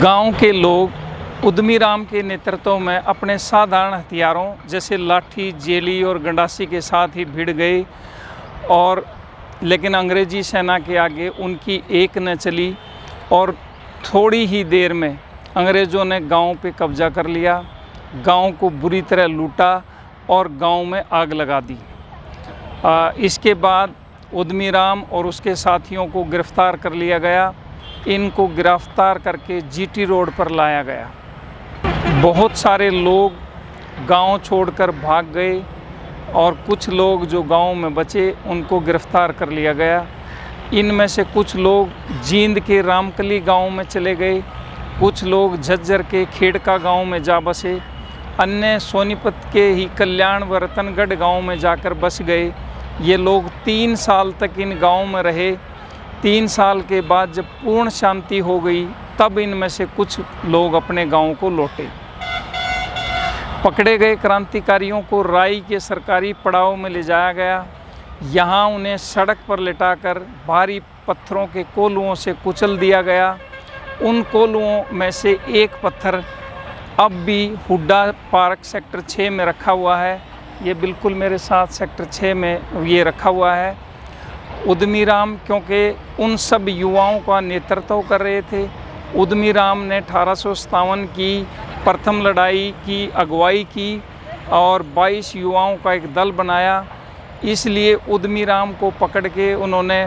गांव के लोग उद्यमीराम के नेतृत्व में अपने साधारण हथियारों जैसे लाठी, जेली और गंडासी के साथ ही भिड़ गए और लेकिन अंग्रेज़ी सेना के आगे उनकी एक न चली और थोड़ी ही देर में अंग्रेज़ों ने गांव पे कब्जा कर लिया। गांव को बुरी तरह लूटा और गांव में आग लगा दी। इसके बाद उद्यमीराम और उसके साथियों को गिरफ्तार कर लिया गया। इनको गिरफ्तार करके जीटी रोड पर लाया गया। बहुत सारे लोग गांव छोड़कर भाग गए और कुछ लोग जो गांव में बचे उनको गिरफ्तार कर लिया गया। इनमें से कुछ लोग जींद के रामकली गांव में चले गए, कुछ लोग झज्जर के खेड़का गांव में जा बसे, अन्य सोनीपत के ही कल्याण व रतनगढ़ गांव में जाकर बस गए। ये लोग 3 साल तक इन गांव में रहे। 3 साल के बाद जब पूर्ण शांति हो गई तब इनमें से कुछ लोग अपने गांव को लौटे। पकड़े गए क्रांतिकारियों को राई के सरकारी पड़ाव में ले जाया गया। यहाँ उन्हें सड़क पर लिटाकर भारी पत्थरों के कोलुओं से कुचल दिया गया। उन कोलुओं में से एक पत्थर अब भी हुड्डा पार्क सेक्टर 6 में रखा हुआ है। ये बिल्कुल मेरे साथ सेक्टर 6 में ये रखा हुआ है। उद्यमीराम क्योंकि उन सब युवाओं का नेतृत्व कर रहे थे। उद्यमीराम ने 1857 की प्रथम लड़ाई की अगुवाई की और 22 युवाओं का एक दल बनाया। इसलिए उद्यमीराम को पकड़ के उन्होंने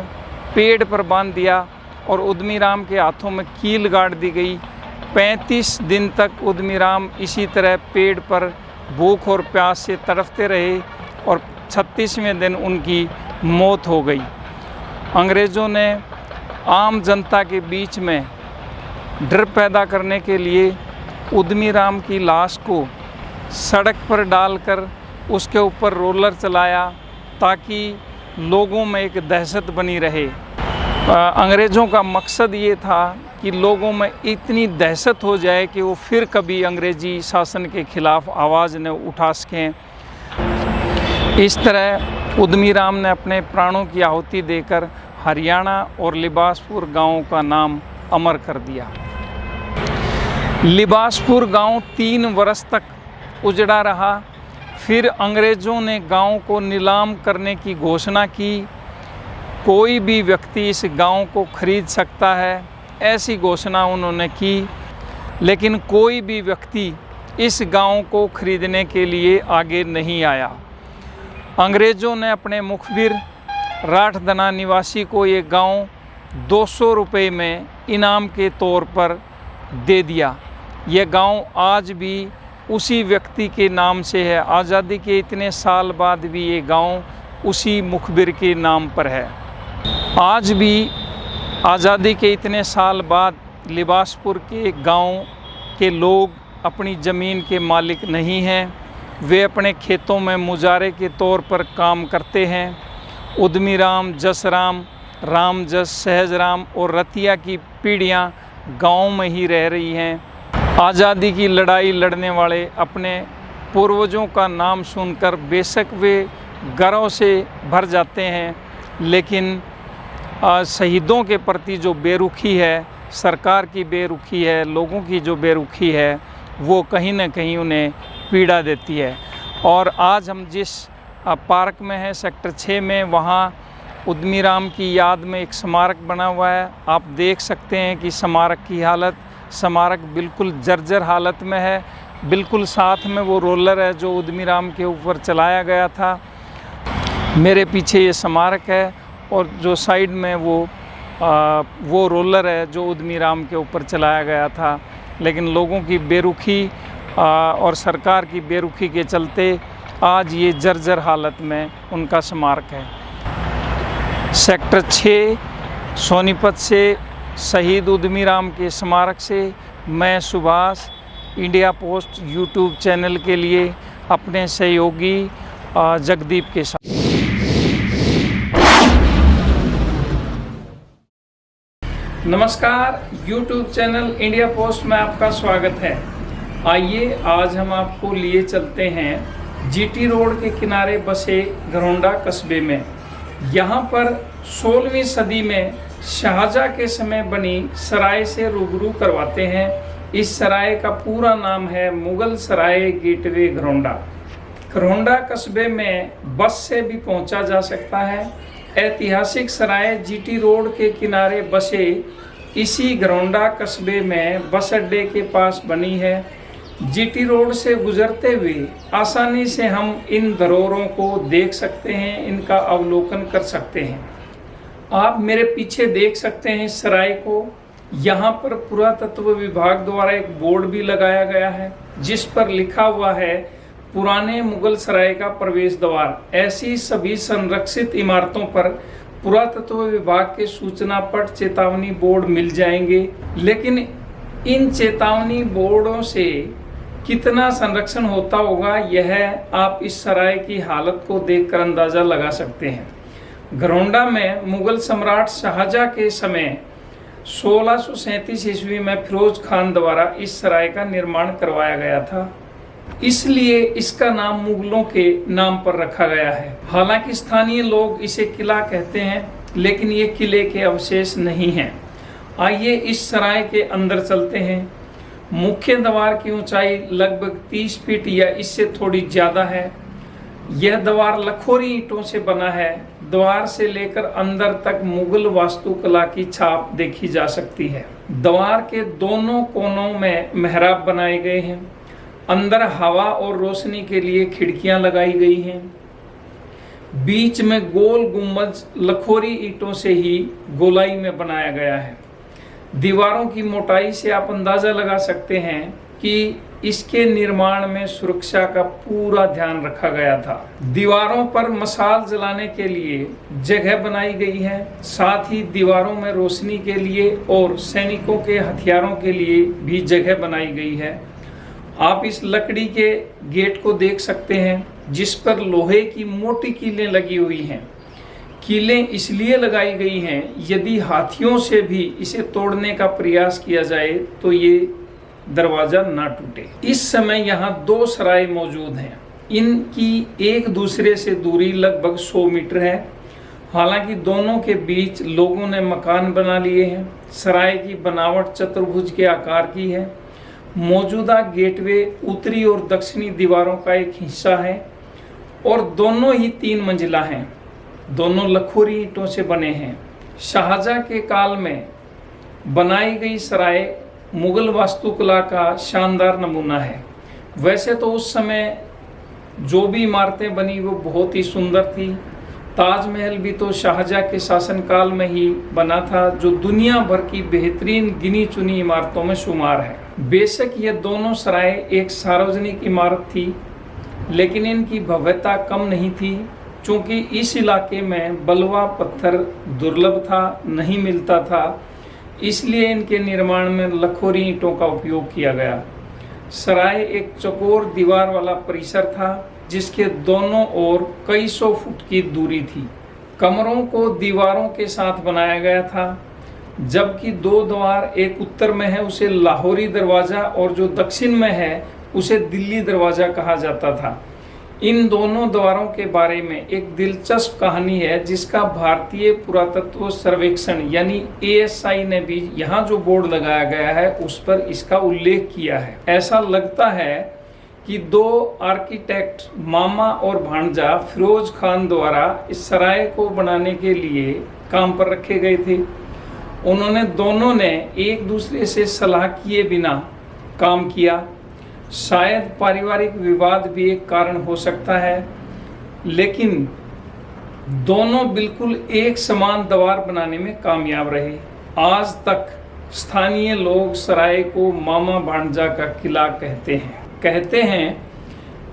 पेड़ पर बांध दिया और उद्यमीराम के हाथों में कील गाड़ दी गई। 35 दिन तक उद्यमीराम इसी तरह पेड़ पर भूख और प्यास से तड़पते रहे और 36वें दिन उनकी मौत हो गई। अंग्रेज़ों ने आम जनता के बीच में डर पैदा करने के लिए उद्यमी राम की लाश को सड़क पर डालकर उसके ऊपर रोलर चलाया ताकि लोगों में एक दहशत बनी रहे। अंग्रेज़ों का मकसद ये था कि लोगों में इतनी दहशत हो जाए कि वो फिर कभी अंग्रेज़ी शासन के ख़िलाफ़ आवाज़ न उठा सकें। इस तरह उद्यमी राम ने अपने प्राणों की आहुति देकर हरियाणा और लिबासपुर गाँव का नाम अमर कर दिया। लिबासपुर गांव 3 वर्ष तक उजड़ा रहा। फिर अंग्रेज़ों ने गांव को नीलाम करने की घोषणा की। कोई भी व्यक्ति इस गांव को खरीद सकता है, ऐसी घोषणा उन्होंने की, लेकिन कोई भी व्यक्ति इस गांव को खरीदने के लिए आगे नहीं आया। अंग्रेज़ों ने अपने मुखबिर राठधना निवासी को ये गांव 200 रुपये में इनाम के तौर पर दे दिया। यह गांव आज भी उसी व्यक्ति के नाम से है। आज़ादी के इतने साल बाद भी ये गांव उसी मुखबिर के नाम पर है। आज भी आज़ादी के इतने साल बाद लिबासपुर के गांव के लोग अपनी ज़मीन के मालिक नहीं हैं। वे अपने खेतों में मुजारे के तौर पर काम करते हैं। उद्यमी राम, जसराम, राम जस, सहजराम और रतिया की पीढ़ियाँ गांव में ही रह रही हैं। आज़ादी की लड़ाई लड़ने वाले अपने पूर्वजों का नाम सुनकर बेशक वे गर्व से भर जाते हैं, लेकिन शहीदों के प्रति जो बेरुखी है, सरकार की बेरुखी है, लोगों की जो बेरुखी है, वो कहीं ना कहीं उन्हें पीड़ा देती है। और आज हम जिस पार्क में हैं, सेक्टर 6 में, वहाँ उद्यमी राम की याद में एक स्मारक बना हुआ है। आप देख सकते हैं कि स्मारक बिल्कुल जर्जर हालत में है। बिल्कुल साथ में वो रोलर है जो उद्यमी राम के ऊपर चलाया गया था। मेरे पीछे ये स्मारक है और जो साइड में वो रोलर है जो उद्यमी राम के ऊपर चलाया गया था। लेकिन लोगों की बेरुखी और सरकार की बेरुखी के चलते आज ये जर्जर हालत में उनका स्मारक है। सेक्टर 6 सोनीपत से शहीद उद्यमी राम के स्मारक से मैं Subhash India post YouTube channel के लिए अपने सहयोगी जगदीप के साथ। नमस्कार, यूट्यूब चैनल इंडिया पोस्ट में आपका स्वागत है। आइए आज हम आपको लिए चलते हैं जीटी रोड के किनारे बसे घरौंडा कस्बे में। यहाँ पर 16वीं सदी में शाहजहाँ के समय बनी सराय से रूबरू करवाते हैं। इस सराय का पूरा नाम है मुगल सराय गेटवे घरौंडा। घरौंडा कस्बे में बस से भी पहुंचा जा सकता है। ऐतिहासिक सराय जीटी रोड के किनारे बसे इसी घरौंडा कस्बे में बस अड्डे के पास बनी है। जीटी रोड से गुजरते हुए आसानी से हम इन धरोहरों को देख सकते हैं, इनका अवलोकन कर सकते हैं। आप मेरे पीछे देख सकते हैं इस सराय को। यहाँ पर पुरातत्व विभाग द्वारा एक बोर्ड भी लगाया गया है जिस पर लिखा हुआ है पुराने मुगल सराय का प्रवेश द्वार। ऐसी सभी संरक्षित इमारतों पर पुरातत्व विभाग के सूचना पट चेतावनी बोर्ड मिल जाएंगे, लेकिन इन चेतावनी बोर्डों से कितना संरक्षण होता होगा यह आप इस सराय की हालत को देखकर अंदाजा लगा सकते हैं। घरौंडा में मुगल सम्राट शाहजहाँ के समय 1637 ईस्वी में फिरोज खान द्वारा इस सराय का निर्माण करवाया गया था, इसलिए इसका नाम मुगलों के नाम पर रखा गया है। हालांकि स्थानीय लोग इसे किला कहते हैं, लेकिन ये किले के अवशेष नहीं हैं। आइए इस सराय के अंदर चलते हैं। मुख्य द्वार की ऊंचाई लगभग 30 फीट या इससे थोड़ी ज़्यादा है। यह द्वार लखोरी ईंटों से बना है। द्वार से लेकर अंदर तक मुगल वास्तुकला की छाप देखी जा सकती है। द्वार के दोनों कोनों में मेहराब बनाए गए हैं। अंदर हवा और रोशनी के लिए खिड़कियां लगाई गई हैं। बीच में गोल गुंबज लखोरी ईंटों से ही गोलाई में बनाया गया है। दीवारों की मोटाई से आप अंदाजा लगा सकते हैं कि इसके निर्माण में सुरक्षा का पूरा ध्यान रखा गया था। दीवारों पर मशाल जलाने के लिए जगह बनाई गई है, साथ ही दीवारों में रोशनी के लिए और सैनिकों के हथियारों के लिए भी जगह बनाई गई है। आप इस लकड़ी के गेट को देख सकते हैं जिस पर लोहे की मोटी कीलें लगी हुई हैं। कीलें इसलिए लगाई गई हैं यदि हाथियों से भी इसे तोड़ने का प्रयास किया जाए तो ये दरवाजा ना टूटे। इस समय यहाँ 2 सराय मौजूद हैं। इनकी एक दूसरे से दूरी लगभग 100 मीटर है। हालांकि दोनों के बीच लोगों ने मकान बना लिए हैं। सराय की बनावट चतुर्भुज के आकार की है। मौजूदा गेटवे उत्तरी और दक्षिणी दीवारों का एक हिस्सा है और दोनों ही 3 मंजिला हैं। दोनों लखोरी ईंटों से बने हैं। शाहजहां के काल में बनाई गई सराय मुगल वास्तुकला का शानदार नमूना है। वैसे तो उस समय जो भी इमारतें बनी वो बहुत ही सुंदर थी। ताजमहल भी तो शाहजहां के शासनकाल में ही बना था, जो दुनिया भर की बेहतरीन गिनी चुनी इमारतों में शुमार है। बेशक ये दोनों सराय एक सार्वजनिक इमारत थी, लेकिन इनकी भव्यता कम नहीं थी। चूँकि इस इलाके में बलुआ पत्थर दुर्लभ था, नहीं मिलता था, इसलिए इनके निर्माण में लखोरी ईंटों का उपयोग किया गया। सराय एक चौकोर दीवार वाला परिसर था जिसके दोनों ओर कई 100 फुट की दूरी थी। कमरों को दीवारों के साथ बनाया गया था, जबकि 2 द्वार, एक उत्तर में है उसे लाहौरी दरवाज़ा और जो दक्षिण में है उसे दिल्ली दरवाज़ा कहा जाता था। इन दोनों द्वारों के बारे में एक दिलचस्प कहानी है जिसका भारतीय पुरातत्व सर्वेक्षण यानी ASI ने भी यहाँ जो बोर्ड लगाया गया है उस पर इसका उल्लेख किया है। ऐसा लगता है कि 2 आर्किटेक्ट मामा और भांजा फिरोज खान द्वारा इस सराय को बनाने के लिए काम पर रखे गए थे। उन्होंने दोनों ने एक दूसरे से सलाह किए बिना काम किया। शायद पारिवारिक विवाद भी एक कारण हो सकता है, लेकिन दोनों बिल्कुल एक समान दीवार बनाने में कामयाब रहे। आज तक स्थानीय लोग सराय को मामा भांजा का किला कहते हैं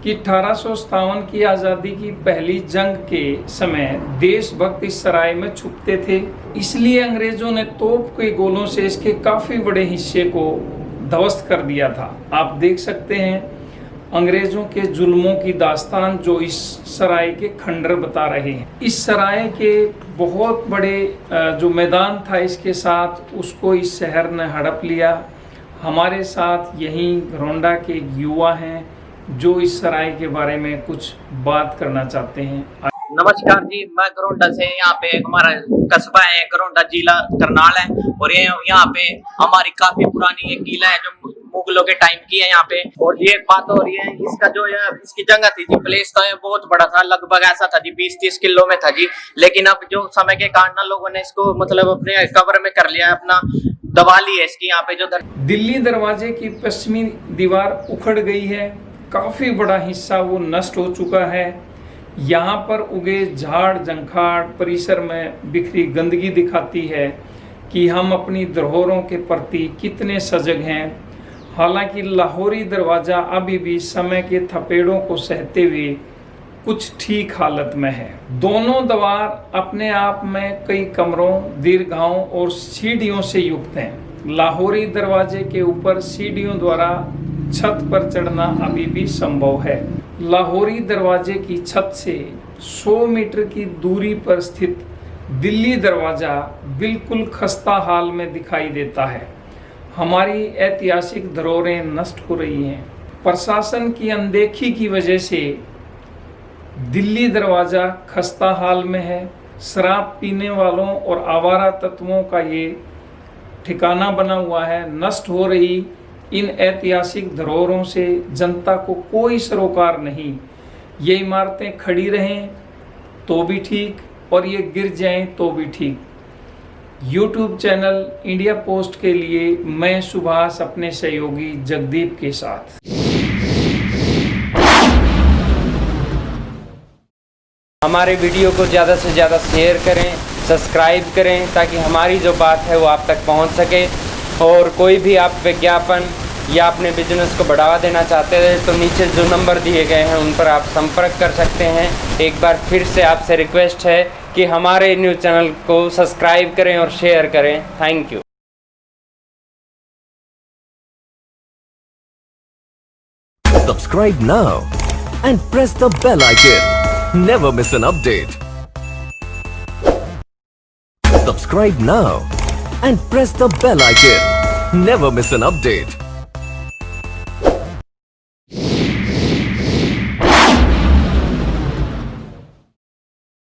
कि 1857 की आज़ादी की पहली जंग के समय देशभक्त इस सराय में छुपते थे, इसलिए अंग्रेजों ने तोप के गोलों से इसके काफ़ी बड़े हिस्से को ध्वस्त कर दिया था। आप देख सकते हैं अंग्रेजों के जुल्मों की दास्तान जो इस सराय के खंडर बता रहे हैं। इस सराय के बहुत बड़े जो मैदान था इसके साथ, उसको इस शहर ने हड़प लिया। हमारे साथ यहीं घरौंडा के युवा हैं जो इस सराय के बारे में कुछ बात करना चाहते हैं। नमस्कार जी, मैं घरौंडा से, यहाँ पे हमारा कस्बा है घरौंडा, जिला करनाल है और ये यहाँ पे हमारी काफी पुरानी ये किला है जो मुगलों के टाइम की है यहाँ पे। और ये एक बात हो रही है, इसका जो है इसकी जगह थी जी, प्लेस तो ये बहुत बड़ा था, लगभग ऐसा था जी 20-30 किलो में था जी। लेकिन अब जो समय के कारण लोगों ने इसको मतलब अपने कब्र में कर लिया, अपना दबा ली है इसकी। यहाँ पे जो दिल्ली दरवाजे की पश्चिमी दीवार उखड़ गई है, काफी बड़ा हिस्सा वो नष्ट हो चुका है। यहाँ पर उगे झाड़ जंखाड़ परिसर में बिखरी गंदगी दिखाती है कि हम अपनी धरोहरों के प्रति कितने सजग हैं। हालांकि लाहौरी दरवाज़ा अभी भी समय के थपेड़ों को सहते हुए कुछ ठीक हालत में है। दोनों द्वार अपने आप में कई कमरों, दीर्घाओं और सीढ़ियों से युक्त हैं। लाहौरी दरवाजे के ऊपर सीढ़ियों द्वारा छत पर चढ़ना अभी भी संभव है। लाहौरी दरवाजे की छत से 100 मीटर की दूरी पर स्थित दिल्ली दरवाज़ा बिल्कुल खस्ता हाल में दिखाई देता है। हमारी ऐतिहासिक धरोहरें नष्ट हो रही हैं। प्रशासन की अनदेखी की वजह से दिल्ली दरवाज़ा खस्ता हाल में है। शराब पीने वालों और आवारा तत्वों का ये ठिकाना बना हुआ है। नष्ट हो रही इन ऐतिहासिक धरोहरों से जनता को कोई सरोकार नहीं। ये इमारतें खड़ी रहें तो भी ठीक और ये गिर जाएं तो भी ठीक। YouTube चैनल इंडिया पोस्ट के लिए मैं सुभाष अपने सहयोगी जगदीप के साथ। हमारे वीडियो को ज़्यादा से ज़्यादा शेयर करें, सब्सक्राइब करें ताकि हमारी जो बात है वो आप तक पहुंच सके। और कोई भी आप विज्ञापन या अपने बिजनेस को बढ़ावा देना चाहते हैं तो नीचे जो नंबर दिए गए हैं उन पर आप संपर्क कर सकते हैं। एक बार फिर से आपसे रिक्वेस्ट है कि हमारे न्यूज़ चैनल को सब्सक्राइब करें और शेयर करें। Thank you. Subscribe now and press the bell icon. Never miss an update. Subscribe now and press the bell icon. Never miss an update.